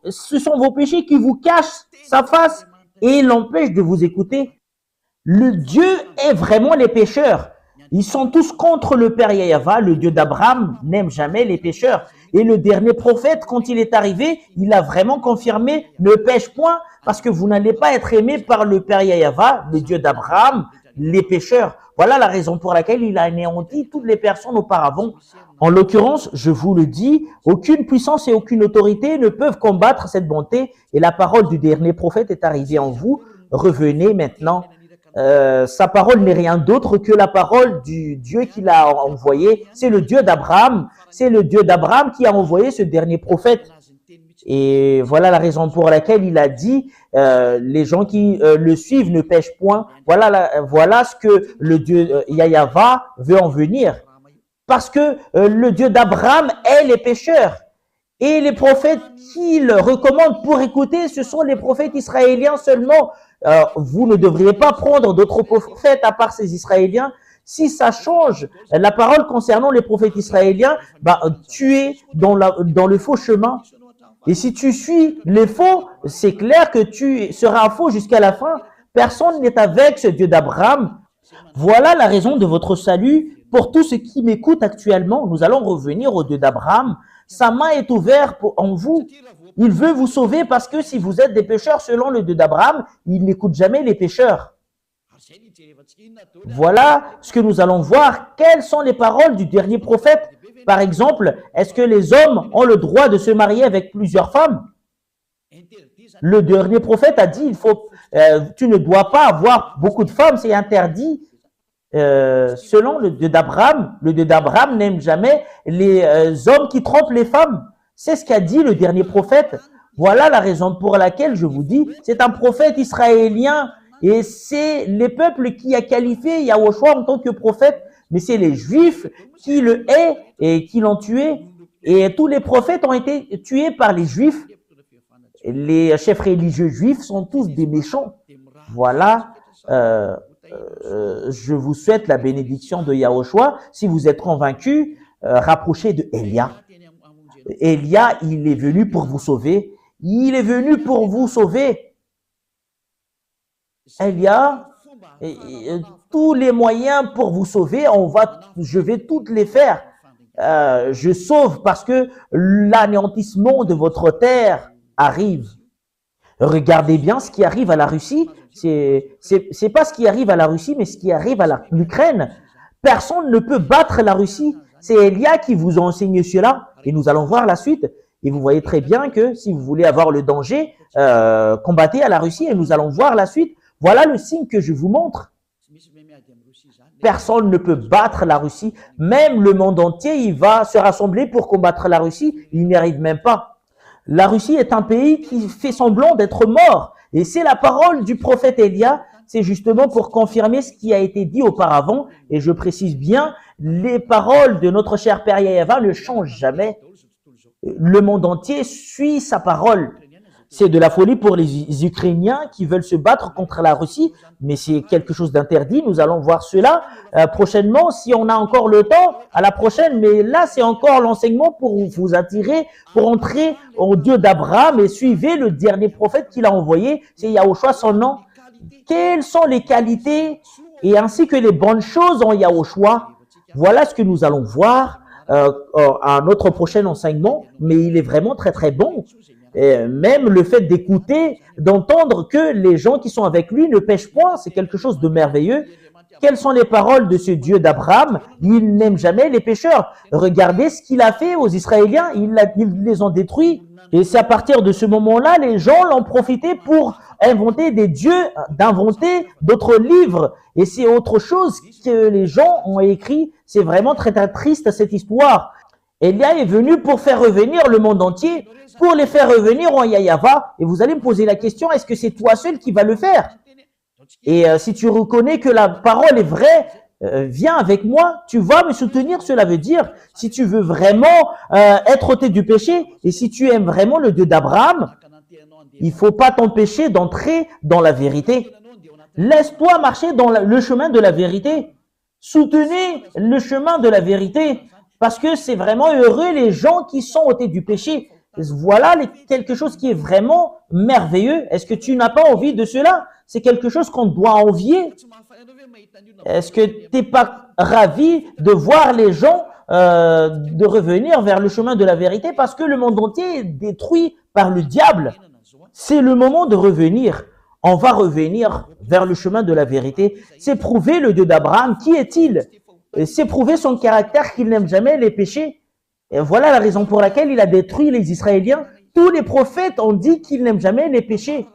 ce sont vos péchés qui vous cachent sa face et l'empêchent de vous écouter. Le Dieu est vraiment les pécheurs. Ils sont tous contre le Père Yahva. Le Dieu d'Abraham n'aime jamais les pécheurs. Et le dernier prophète, quand il est arrivé, il a vraiment confirmé, ne pêche point, parce que vous n'allez pas être aimé par le Père Yahva, le Dieu d'Abraham, les pécheurs. Voilà la raison pour laquelle il a anéanti toutes les personnes auparavant. En l'occurrence, je vous le dis, aucune puissance et aucune autorité ne peuvent combattre cette bonté. Et la parole du dernier prophète est arrivée en vous. Revenez maintenant. Sa parole n'est rien d'autre que la parole du Dieu qu'il a envoyé. C'est le Dieu d'Abraham. C'est le Dieu d'Abraham qui a envoyé ce dernier prophète. Et voilà la raison pour laquelle il a dit, les gens qui le suivent ne pêchent point. Voilà ce que le Dieu Yahva veut en venir. Parce que le Dieu d'Abraham est les pécheurs. Et les prophètes qu'il recommande pour écouter, ce sont les prophètes israéliens seulement. Vous ne devriez pas prendre d'autres prophètes à part ces Israéliens. Si ça change la parole concernant les prophètes israéliens, tu es dans le faux chemin. Et si tu suis les faux, c'est clair que tu seras faux jusqu'à la fin. Personne n'est avec ce Dieu d'Abraham. Voilà la raison de votre salut. Pour tous ceux qui m'écoutent actuellement, nous allons revenir au Dieu d'Abraham. Sa main est ouverte en vous. Il veut vous sauver parce que si vous êtes des pécheurs selon le Dieu d'Abraham, il n'écoute jamais les pécheurs. Voilà ce que nous allons voir. Quelles sont les paroles du dernier prophète? Par exemple, est-ce que les hommes ont le droit de se marier avec plusieurs femmes? Le dernier prophète a dit, tu ne dois pas avoir beaucoup de femmes, c'est interdit. Selon le Dieu d'Abraham, le Dieu d'Abraham n'aime jamais les hommes qui trompent les femmes. C'est ce qu'a dit le dernier prophète. Voilà la raison pour laquelle je vous dis, c'est un prophète israélien et c'est les peuples qui a qualifié Yahushua en tant que prophète, mais c'est les Juifs qui le haïssent et qui l'ont tué. Et tous les prophètes ont été tués par les Juifs. Les chefs religieux juifs sont tous des méchants. Voilà. Je vous souhaite la bénédiction de Yahushua. Si vous êtes convaincus, rapprochez de Élia. Élia, il est venu pour vous sauver. Il est venu pour vous sauver. Élia, tous les moyens pour vous sauver, je vais toutes les faire. Je sauve parce que l'anéantissement de votre terre arrive. Regardez bien ce qui arrive à la Russie. C'est pas ce qui arrive à la Russie, mais ce qui arrive à l'Ukraine. Personne ne peut battre la Russie. C'est Élia qui vous a enseigné cela. Et nous allons voir la suite. Et vous voyez très bien que si vous voulez avoir le danger, combattez à la Russie. Et nous allons voir la suite. Voilà le signe que je vous montre. Personne ne peut battre la Russie. Même le monde entier, il va se rassembler pour combattre la Russie. Il n'y arrive même pas. La Russie est un pays qui fait semblant d'être mort. Et c'est la parole du prophète Élia. C'est justement pour confirmer ce qui a été dit auparavant. Et je précise bien, les paroles de notre cher Père Yahva ne changent jamais. Le monde entier suit sa parole. C'est de la folie pour les Ukrainiens qui veulent se battre contre la Russie, mais c'est quelque chose d'interdit. Nous allons voir cela prochainement, si on a encore le temps, à la prochaine. Mais là, c'est encore l'enseignement pour vous attirer, pour entrer au Dieu d'Abraham et suivez le dernier prophète qu'il a envoyé, c'est Yahushua son nom. Quelles sont les qualités et ainsi que les bonnes choses en Yahushua? Voilà ce que nous allons voir à notre prochain enseignement, mais il est vraiment très très bon. Et même le fait d'écouter, d'entendre que les gens qui sont avec lui ne pêchent point, c'est quelque chose de merveilleux. Quelles sont les paroles de ce Dieu d'Abraham? Il n'aime jamais les pécheurs. Regardez ce qu'il a fait aux Israéliens, ils les ont détruits. Et c'est à partir de ce moment-là, les gens l'ont profité pour inventer des dieux, d'inventer d'autres livres. Et c'est autre chose que les gens ont écrit. C'est vraiment très, très triste cette histoire. Élia est venu pour faire revenir le monde entier, pour les faire revenir en Yahava. Et vous allez me poser la question, est-ce que c'est toi seul qui va le faire? Et si tu reconnais que la parole est vraie, viens avec moi, tu vas me soutenir. Cela veut dire, si tu veux vraiment être ôté du péché, et si tu aimes vraiment le Dieu d'Abraham, il faut pas t'empêcher d'entrer dans la vérité. Laisse-toi marcher dans le chemin de la vérité. Soutenez le chemin de la vérité. Parce que c'est vraiment heureux les gens qui sont ôtés du péché. Voilà quelque chose qui est vraiment merveilleux. Est-ce que tu n'as pas envie de cela? C'est quelque chose qu'on doit envier. Est-ce que tu n'es pas ravi de voir les gens de revenir vers le chemin de la vérité parce que le monde entier est détruit par le diable? C'est le moment de revenir. On va revenir vers le chemin de la vérité. C'est prouver le Dieu d'Abraham. Qui est-il? C'est prouver son caractère qu'il n'aime jamais les péchés. Et voilà la raison pour laquelle il a détruit les Israéliens. Tous les prophètes ont dit qu'ils n'aiment jamais les péchés.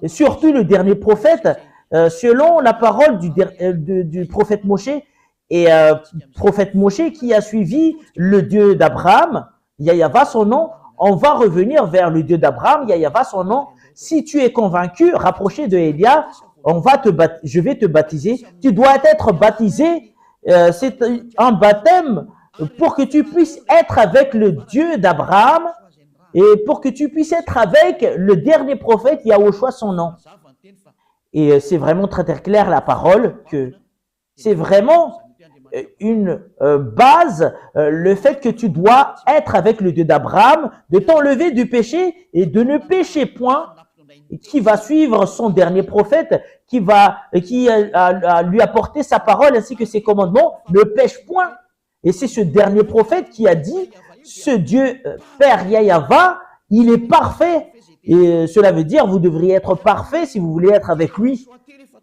Et surtout le dernier prophète, selon la parole du prophète Moshe, et prophète Moshe qui a suivi le Dieu d'Abraham, Yahava son nom, on va revenir vers le Dieu d'Abraham, Yahava son nom. Si tu es convaincu, rapproché de Élia, je vais te baptiser. Tu dois être baptisé. C'est un baptême pour que tu puisses être avec le Dieu d'Abraham et pour que tu puisses être avec le dernier prophète Yahushua son nom. Et c'est vraiment très très clair la parole que c'est vraiment une base, le fait que tu dois être avec le Dieu d'Abraham, de t'enlever du péché et de ne pécher point, qui va suivre son dernier prophète, qui a lui apporté sa parole ainsi que ses commandements, ne pêche point. Et c'est ce dernier prophète qui a dit, ce Dieu Père Yahava, il est parfait. Et cela veut dire, vous devriez être parfait si vous voulez être avec lui.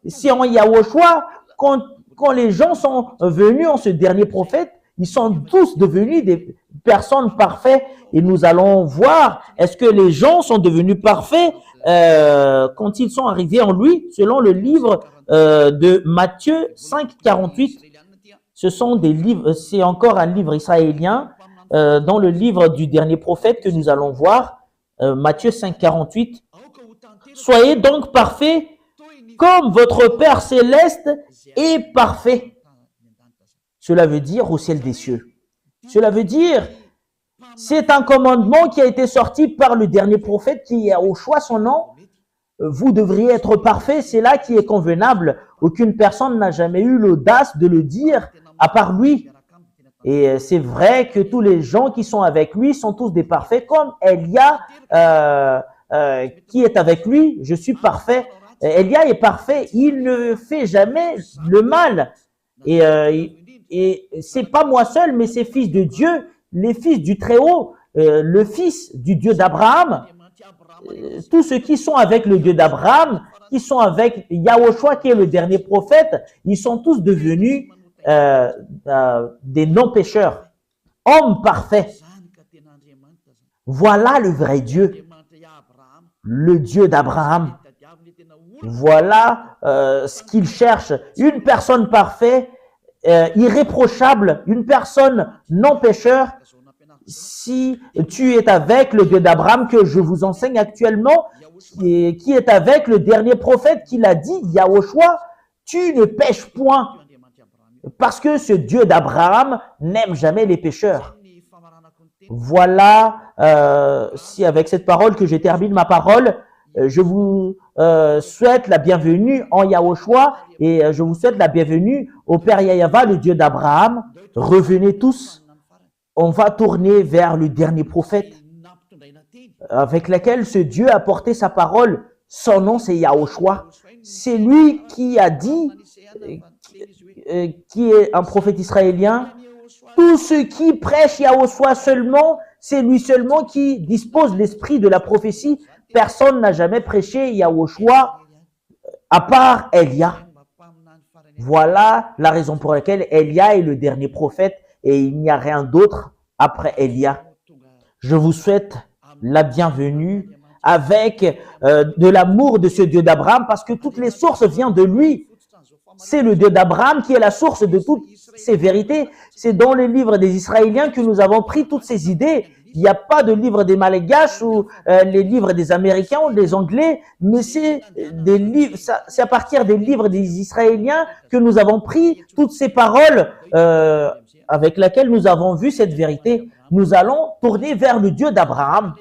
Si en Yahushua, quand les gens sont venus en ce dernier prophète, ils sont tous devenus des personnes parfaites. Et nous allons voir, est-ce que les gens sont devenus parfaits quand ils sont arrivés en lui, selon le livre de Matthieu 5, 48. Ce sont des livres, c'est encore un livre israélien dans le livre du dernier prophète que nous allons voir, Matthieu 5, 48. Soyez donc parfaits comme votre Père céleste est parfait. Cela veut dire au ciel des cieux. Cela veut dire, c'est un commandement qui a été sorti par le dernier prophète qui a au choix son nom. Vous devriez être parfait, c'est là qui est convenable. Aucune personne n'a jamais eu l'audace de le dire à part lui. Et c'est vrai que tous les gens qui sont avec lui sont tous des parfaits, comme Élia qui est avec lui. Je suis parfait. Élia est parfait, il ne fait jamais le mal. Et c'est pas moi seul, mais c'est fils de Dieu, les fils du Très-Haut, le fils du Dieu d'Abraham. Tous ceux qui sont avec le Dieu d'Abraham, qui sont avec Yahushua qui est le dernier prophète, ils sont tous devenus des non-pécheurs, hommes parfaits. Voilà le vrai Dieu, le Dieu d'Abraham. Voilà ce qu'il cherche, une personne parfaite, irréprochable, une personne non-pécheur. Si tu es avec le Dieu d'Abraham que je vous enseigne actuellement, qui est avec le dernier prophète qui l'a dit, Yahushua, tu ne pêches point. Parce que ce Dieu d'Abraham n'aime jamais les pécheurs. Voilà si avec cette parole que je termine ma parole, je vous souhaite la bienvenue en Yahushua et je vous souhaite la bienvenue au Père Yahava, le Dieu d'Abraham. Revenez tous, on va tourner vers le dernier prophète avec lequel ce Dieu a porté sa parole. Son nom, c'est Yahushua. C'est lui qui a dit, qui est un prophète israélien, tous ceux qui prêchent Yahushua seulement, c'est lui seulement qui dispose l'esprit de la prophétie. Personne n'a jamais prêché Yahushua à part Élia. Voilà la raison pour laquelle Élia est le dernier prophète et il n'y a rien d'autre après Élia. Je vous souhaite la bienvenue avec de l'amour de ce Dieu d'Abraham parce que toutes les sources viennent de lui. C'est le Dieu d'Abraham qui est la source de toutes ces vérités. C'est dans les livres des Israéliens que nous avons pris toutes ces idées. Il n'y a pas de livre des Malgaches ou les livres des Américains ou des Anglais, mais c'est des livres. C'est à partir des livres des Israéliens que nous avons pris toutes ces paroles avec lesquelles nous avons vu cette vérité. Nous allons tourner vers le Dieu d'Abraham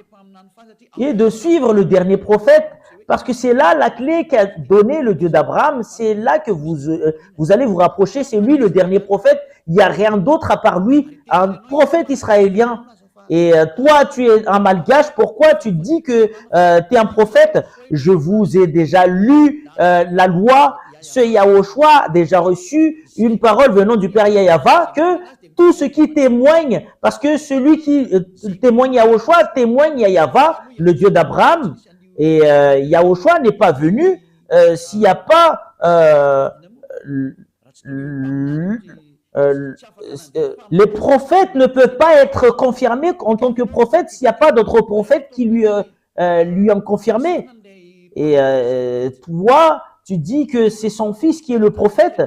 et de suivre le dernier prophète, parce que c'est là la clé qu'a donné le Dieu d'Abraham. C'est là que vous allez vous rapprocher. C'est lui le dernier prophète. Il n'y a rien d'autre à part lui, un prophète israélien. Et toi, tu es un malgache. Pourquoi tu dis que tu es un prophète? Je vous ai déjà lu la loi. Ce Yahushua a déjà reçu une parole venant du Père Yahava que tout ce qui témoigne, parce que celui qui témoigne Yahushua témoigne Yahava, le Dieu d'Abraham. Et Yahushua n'est pas venu s'il n'y a pas les prophètes ne peuvent pas être confirmés en tant que prophètes s'il n'y a pas d'autres prophètes qui lui ont confirmé. Et toi, tu dis que c'est son fils qui est le prophète.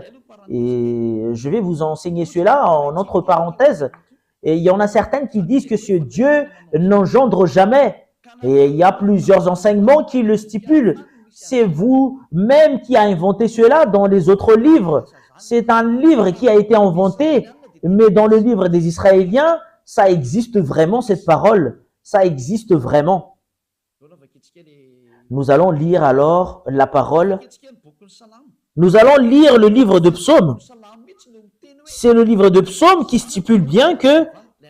Et je vais vous enseigner cela en entre parenthèses. Et il y en a certaines qui disent que ce Dieu n'engendre jamais. Et il y a plusieurs enseignements qui le stipulent. C'est vous-même qui a inventé cela dans les autres livres. C'est un livre qui a été inventé, mais dans le livre des Israéliens, ça existe vraiment cette parole. Ça existe vraiment. Nous allons lire alors la parole. Nous allons lire le livre de Psaume. C'est le livre de Psaume qui stipule bien que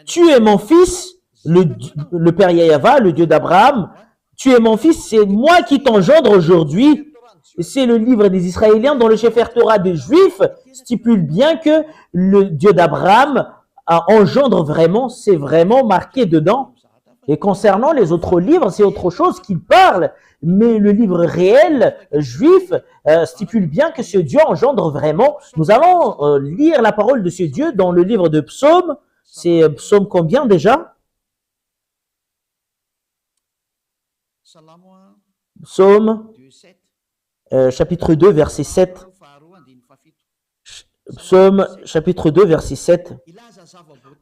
tu es mon fils, le Père Yahava, le Dieu d'Abraham. Tu es mon fils, c'est moi qui t'engendre aujourd'hui. C'est le livre des Israéliens dont le Sefer Torah des Juifs stipule bien que le Dieu d'Abraham engendre vraiment, c'est vraiment marqué dedans. Et concernant les autres livres, c'est autre chose qu'il parle. Mais le livre réel juif stipule bien que ce Dieu engendre vraiment. Nous allons lire la parole de ce Dieu dans le livre de Psaume. C'est Psaume combien déjà? Psaume chapitre 2, verset 7. Psaume chapitre 2, verset 7.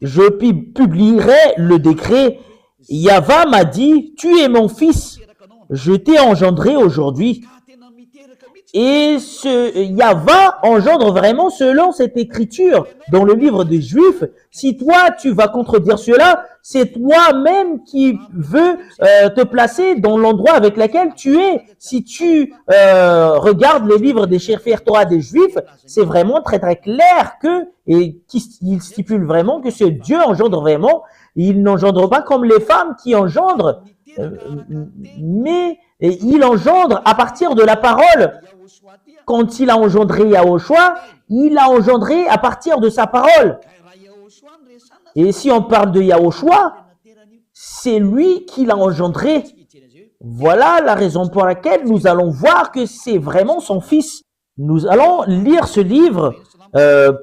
Je publierai le décret. Yahva m'a dit, tu es mon fils, je t'ai engendré aujourd'hui. Et ce Yahva engendre vraiment selon cette écriture dans le livre des Juifs. Si toi, tu vas contredire cela, c'est toi-même qui veux te placer dans l'endroit avec lequel tu es. Si tu regardes les livres des Sefer Torah des Juifs, c'est vraiment très très clair il stipule vraiment que ce Dieu engendre vraiment. Il n'engendre pas comme les femmes qui engendrent, mais il engendre à partir de la parole. Quand il a engendré Yahushua, il a engendré à partir de sa parole. Et si on parle de Yahushua, c'est lui qui l'a engendré. Voilà la raison pour laquelle nous allons voir que c'est vraiment son fils. Nous allons lire ce livre,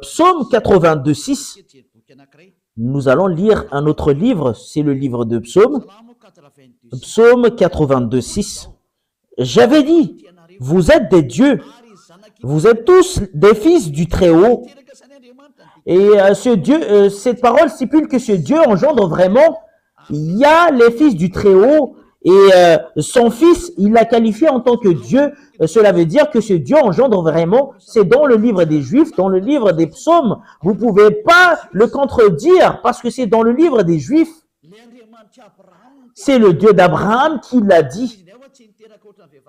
Psaume 82:6. Nous allons lire un autre livre, c'est le livre de Psaume. Psaume 82:6. J'avais dit, vous êtes des dieux, vous êtes tous des fils du Très-Haut. Et ce Dieu, cette parole stipule que ce Dieu engendre vraiment. Il y a les fils du Très-Haut et son fils, il l'a qualifié en tant que Dieu. Cela veut dire que ce Dieu engendre vraiment. C'est dans le livre des Juifs, dans le livre des Psaumes. Vous ne pouvez pas le contredire parce que c'est dans le livre des Juifs. C'est le Dieu d'Abraham qui l'a dit.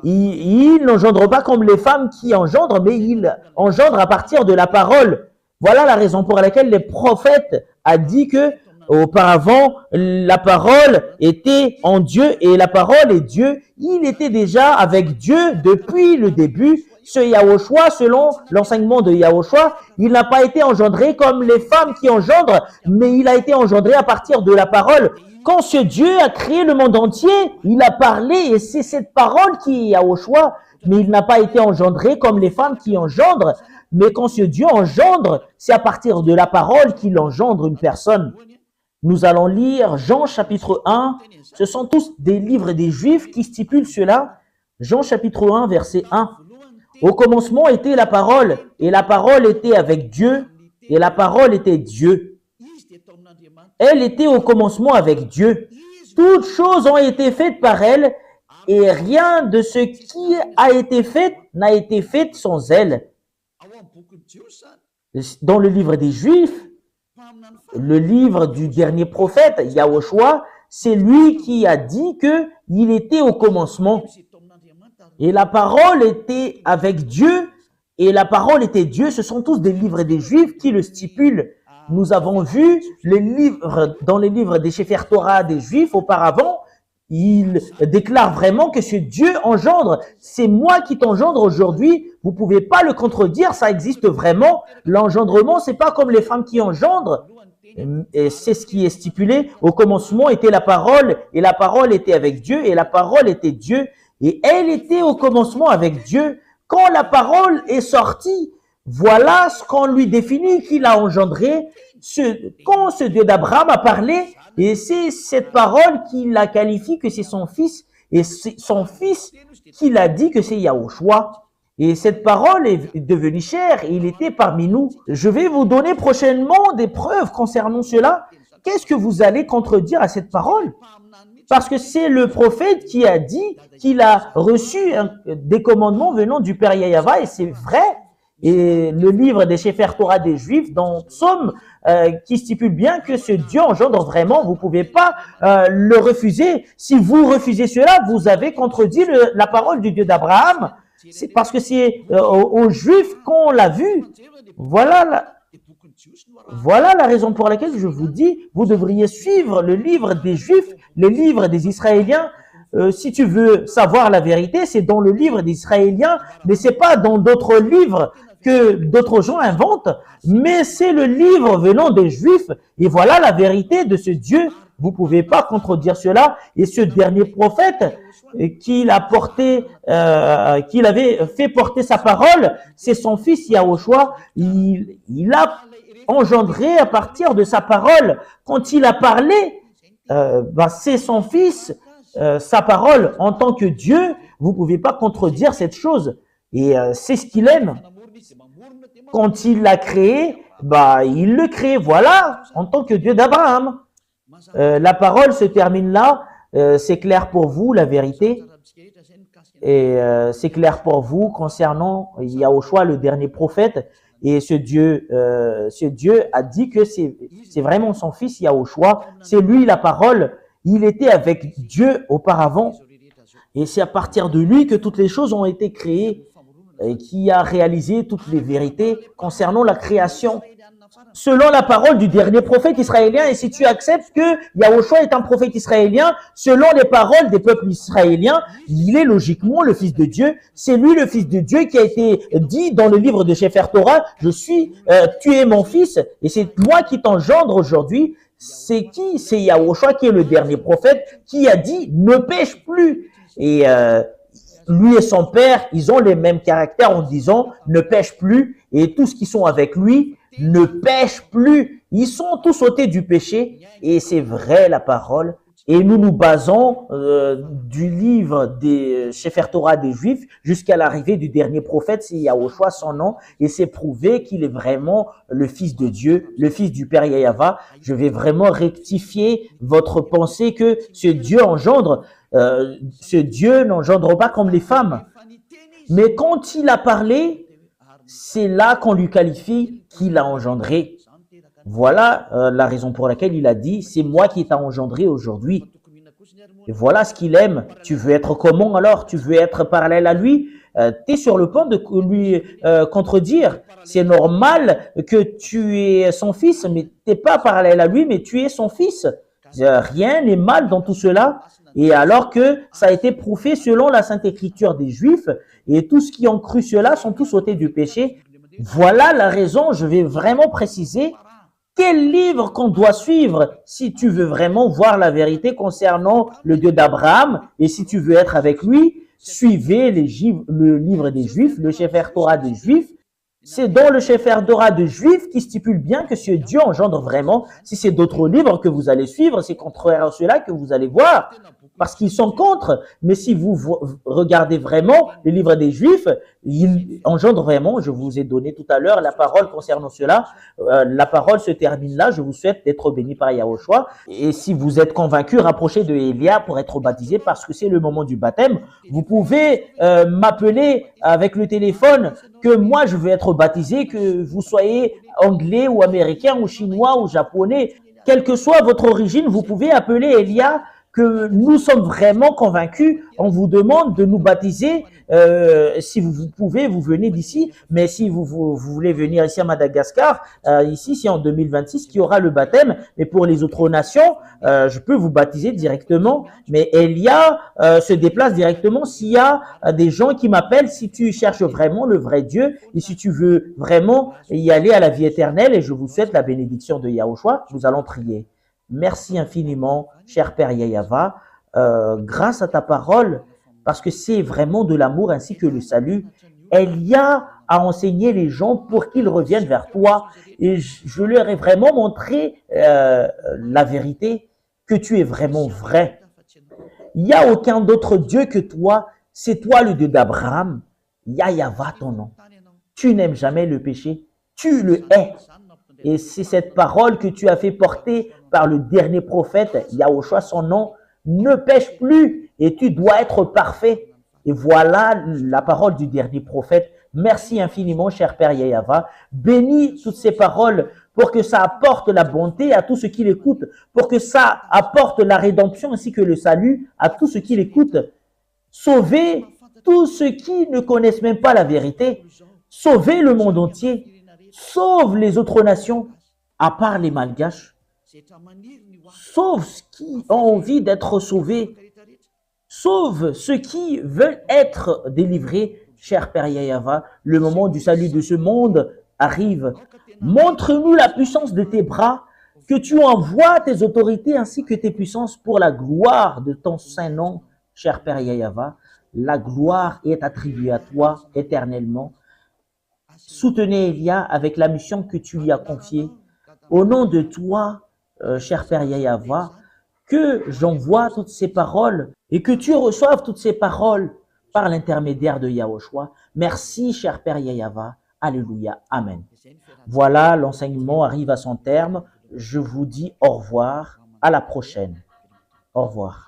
Il n'engendre pas comme les femmes qui engendrent, mais il engendre à partir de la parole. Voilà la raison pour laquelle les prophètes a dit que auparavant, la parole était en Dieu et la parole est Dieu. Il était déjà avec Dieu depuis le début. Ce Yahushua, selon l'enseignement de Yahushua, il n'a pas été engendré comme les femmes qui engendrent, mais il a été engendré à partir de la parole. Quand ce Dieu a créé le monde entier, il a parlé et c'est cette parole qui est Yahushua, mais il n'a pas été engendré comme les femmes qui engendrent. Mais quand ce Dieu engendre, c'est à partir de la parole qu'il engendre une personne. Nous allons lire Jean chapitre 1. Ce sont tous des livres des Juifs qui stipulent cela. Jean chapitre 1, verset 1. Au commencement était la parole, et la parole était avec Dieu, et la parole était Dieu. Elle était au commencement avec Dieu. Toutes choses ont été faites par elle, et rien de ce qui a été fait n'a été fait sans elle. Dans le livre des Juifs, le livre du dernier prophète, Yahushua, c'est lui qui a dit que il était au commencement. Et la parole était avec Dieu, et la parole était Dieu. Ce sont tous des livres des Juifs qui le stipulent. Nous avons vu les livres, dans les livres des Sefer Torah des Juifs auparavant, il déclare vraiment que ce Dieu engendre. C'est moi qui t'engendre aujourd'hui. Vous pouvez pas le contredire, ça existe vraiment. L'engendrement, c'est pas comme les femmes qui engendrent. Et c'est ce qui est stipulé. Au commencement était la parole, et la parole était avec Dieu, et la parole était Dieu, et elle était au commencement avec Dieu. Quand la parole est sortie, voilà ce qu'on lui définit qu'il a engendré. Quand ce Dieu d'Abraham a parlé, et c'est cette parole qu'il la qualifie que c'est son fils, et c'est son fils qu'il a dit que c'est Yahushua. Et cette parole est devenue chair, et il était parmi nous. Je vais vous donner prochainement des preuves concernant cela. Qu'est-ce que vous allez contredire à cette parole? Parce que c'est le prophète qui a dit qu'il a reçu des commandements venant du Père Yahava, et c'est vrai. Et le livre des Sefer Torah des Juifs, dans Psaume, qui stipule bien que ce Dieu engendre vraiment, vous pouvez pas le refuser. Si vous refusez cela, vous avez contredit la parole du Dieu d'Abraham. C'est parce que c'est aux Juifs qu'on l'a vu. Voilà la raison pour laquelle je vous dis, vous devriez suivre le livre des Juifs, le livre des Israéliens. Si tu veux savoir la vérité, c'est dans le livre des Israéliens, mais c'est pas dans d'autres livres que d'autres gens inventent, mais c'est le livre venant des Juifs. Et voilà la vérité de ce Dieu. Vous pouvez pas contredire cela. Et ce dernier prophète qu'il avait fait porter sa parole, c'est son fils Yahushua. Il a engendré à partir de sa parole. Quand il a parlé, c'est son fils, sa parole en tant que Dieu. Vous pouvez pas contredire cette chose. Et c'est ce qu'il aime. Quand il l'a créé, il le crée, voilà, en tant que Dieu d'Abraham. La parole se termine là. C'est clair pour vous, la vérité. Et c'est clair pour vous concernant Yahushua, le dernier prophète. Et ce Dieu a dit que c'est vraiment son fils Yahushua. C'est lui la parole. Il était avec Dieu auparavant. Et c'est à partir de lui que toutes les choses ont été créées et qui a réalisé toutes les vérités concernant la création. Selon la parole du dernier prophète israélien, et si tu acceptes que Yahushua est un prophète israélien, selon les paroles des peuples israéliens, il est logiquement le fils de Dieu. C'est lui le fils de Dieu qui a été dit dans le livre de Sefer Torah, tu es mon fils, et c'est moi qui t'engendre aujourd'hui. C'est qui? C'est Yahushua qui est le dernier prophète qui a dit, ne pêche plus. Et lui et son père, ils ont les mêmes caractères en disant, ne pêche plus, et tous qui sont avec lui, ne pêchent plus. Ils sont tous ôtés du péché. Et c'est vrai la parole. Et nous nous basons du livre des Sefer Torah des Juifs jusqu'à l'arrivée du dernier prophète, c'est Yahushua son nom. Et c'est prouvé qu'il est vraiment le Fils de Dieu, le Fils du Père Yahava. Je vais vraiment rectifier votre pensée que ce Dieu engendre. Ce Dieu n'engendre pas comme les femmes. Mais quand il a parlé, c'est là qu'on lui qualifie qu'il a engendré. Voilà la raison pour laquelle il a dit, c'est moi qui t'a engendré aujourd'hui. Et voilà ce qu'il aime. Tu veux être comment alors? Tu veux être parallèle à lui? Tu es sur le point de lui contredire. C'est normal que tu es son fils, mais tu n'es pas parallèle à lui, mais tu es son fils. Rien n'est mal dans tout cela. Et alors que ça a été prouvé selon la Sainte Écriture des Juifs, et tous ceux qui ont cru cela sont tous ôtés du péché. Voilà la raison, je vais vraiment préciser quel livre qu'on doit suivre si tu veux vraiment voir la vérité concernant le Dieu d'Abraham et si tu veux être avec lui. Suivez le livre des Juifs, le Sefer Torah des Juifs. C'est dans le Sefer Torah des Juifs qui stipule bien que ce Dieu engendre vraiment. Si c'est d'autres livres que vous allez suivre, c'est contraire à cela que vous allez voir, parce qu'ils sont contre. Mais si vous regardez vraiment le livre des Juifs, il engendre vraiment. Je vous ai donné tout à l'heure la parole concernant cela. La parole se termine là. Je vous souhaite d'être béni par Yahushua. Et si vous êtes convaincu, rapprochez de Elia pour être baptisé, parce que c'est le moment du baptême. Vous pouvez m'appeler avec le téléphone que moi je veux être baptisé, que vous soyez anglais ou américain ou chinois ou japonais. Quelle que soit votre origine, vous pouvez appeler Elia, que nous sommes vraiment convaincus. On vous demande de nous baptiser. Si vous pouvez, vous venez d'ici. Mais si vous voulez venir ici à Madagascar, ici, c'est en 2026 qu'il y aura le baptême. Mais pour les autres nations, je peux vous baptiser directement. Mais Elia se déplace directement s'il y a des gens qui m'appellent, si tu cherches vraiment le vrai Dieu et si tu veux vraiment y aller à la vie éternelle. Et je vous souhaite la bénédiction de Yahushua. Nous allons prier. Merci infiniment, cher Père Yahava, grâce à ta parole, parce que c'est vraiment de l'amour ainsi que le salut. Elia a enseigné les gens pour qu'ils reviennent vers toi, et je leur ai vraiment montré la vérité, que tu es vraiment vrai. Il n'y a aucun d'autre Dieu que toi, c'est toi le Dieu d'Abraham. Yahava ton nom. Tu n'aimes jamais le péché, tu le hais. Et c'est cette parole que tu as fait porter par le dernier prophète, Yahushua, son nom, ne pêche plus et tu dois être parfait. Et voilà la parole du dernier prophète. Merci infiniment, cher Père Yahava. Bénis toutes ces paroles pour que ça apporte la bonté à tous ceux qui l'écoutent, pour que ça apporte la rédemption ainsi que le salut à tous ceux qui l'écoutent. Sauvez tous ceux qui ne connaissent même pas la vérité. Sauvez le monde entier. Sauve les autres nations, à part les Malgaches. Sauve ceux qui ont envie d'être sauvés. Sauve ceux qui veulent être délivrés. Cher Père Yahava, le moment du salut de ce monde arrive. Montre-nous la puissance de tes bras, que tu envoies tes autorités ainsi que tes puissances pour la gloire de ton saint nom, cher Père Yahava. La gloire est attribuée à toi éternellement. Soutenez Elia avec la mission que tu lui as confiée. Au nom de toi, cher Père Yahava, que j'envoie toutes ces paroles et que tu reçoives toutes ces paroles par l'intermédiaire de Yahushua. Merci, cher Père Yahava. Alléluia. Amen. Voilà, l'enseignement arrive à son terme. Je vous dis au revoir. À la prochaine. Au revoir.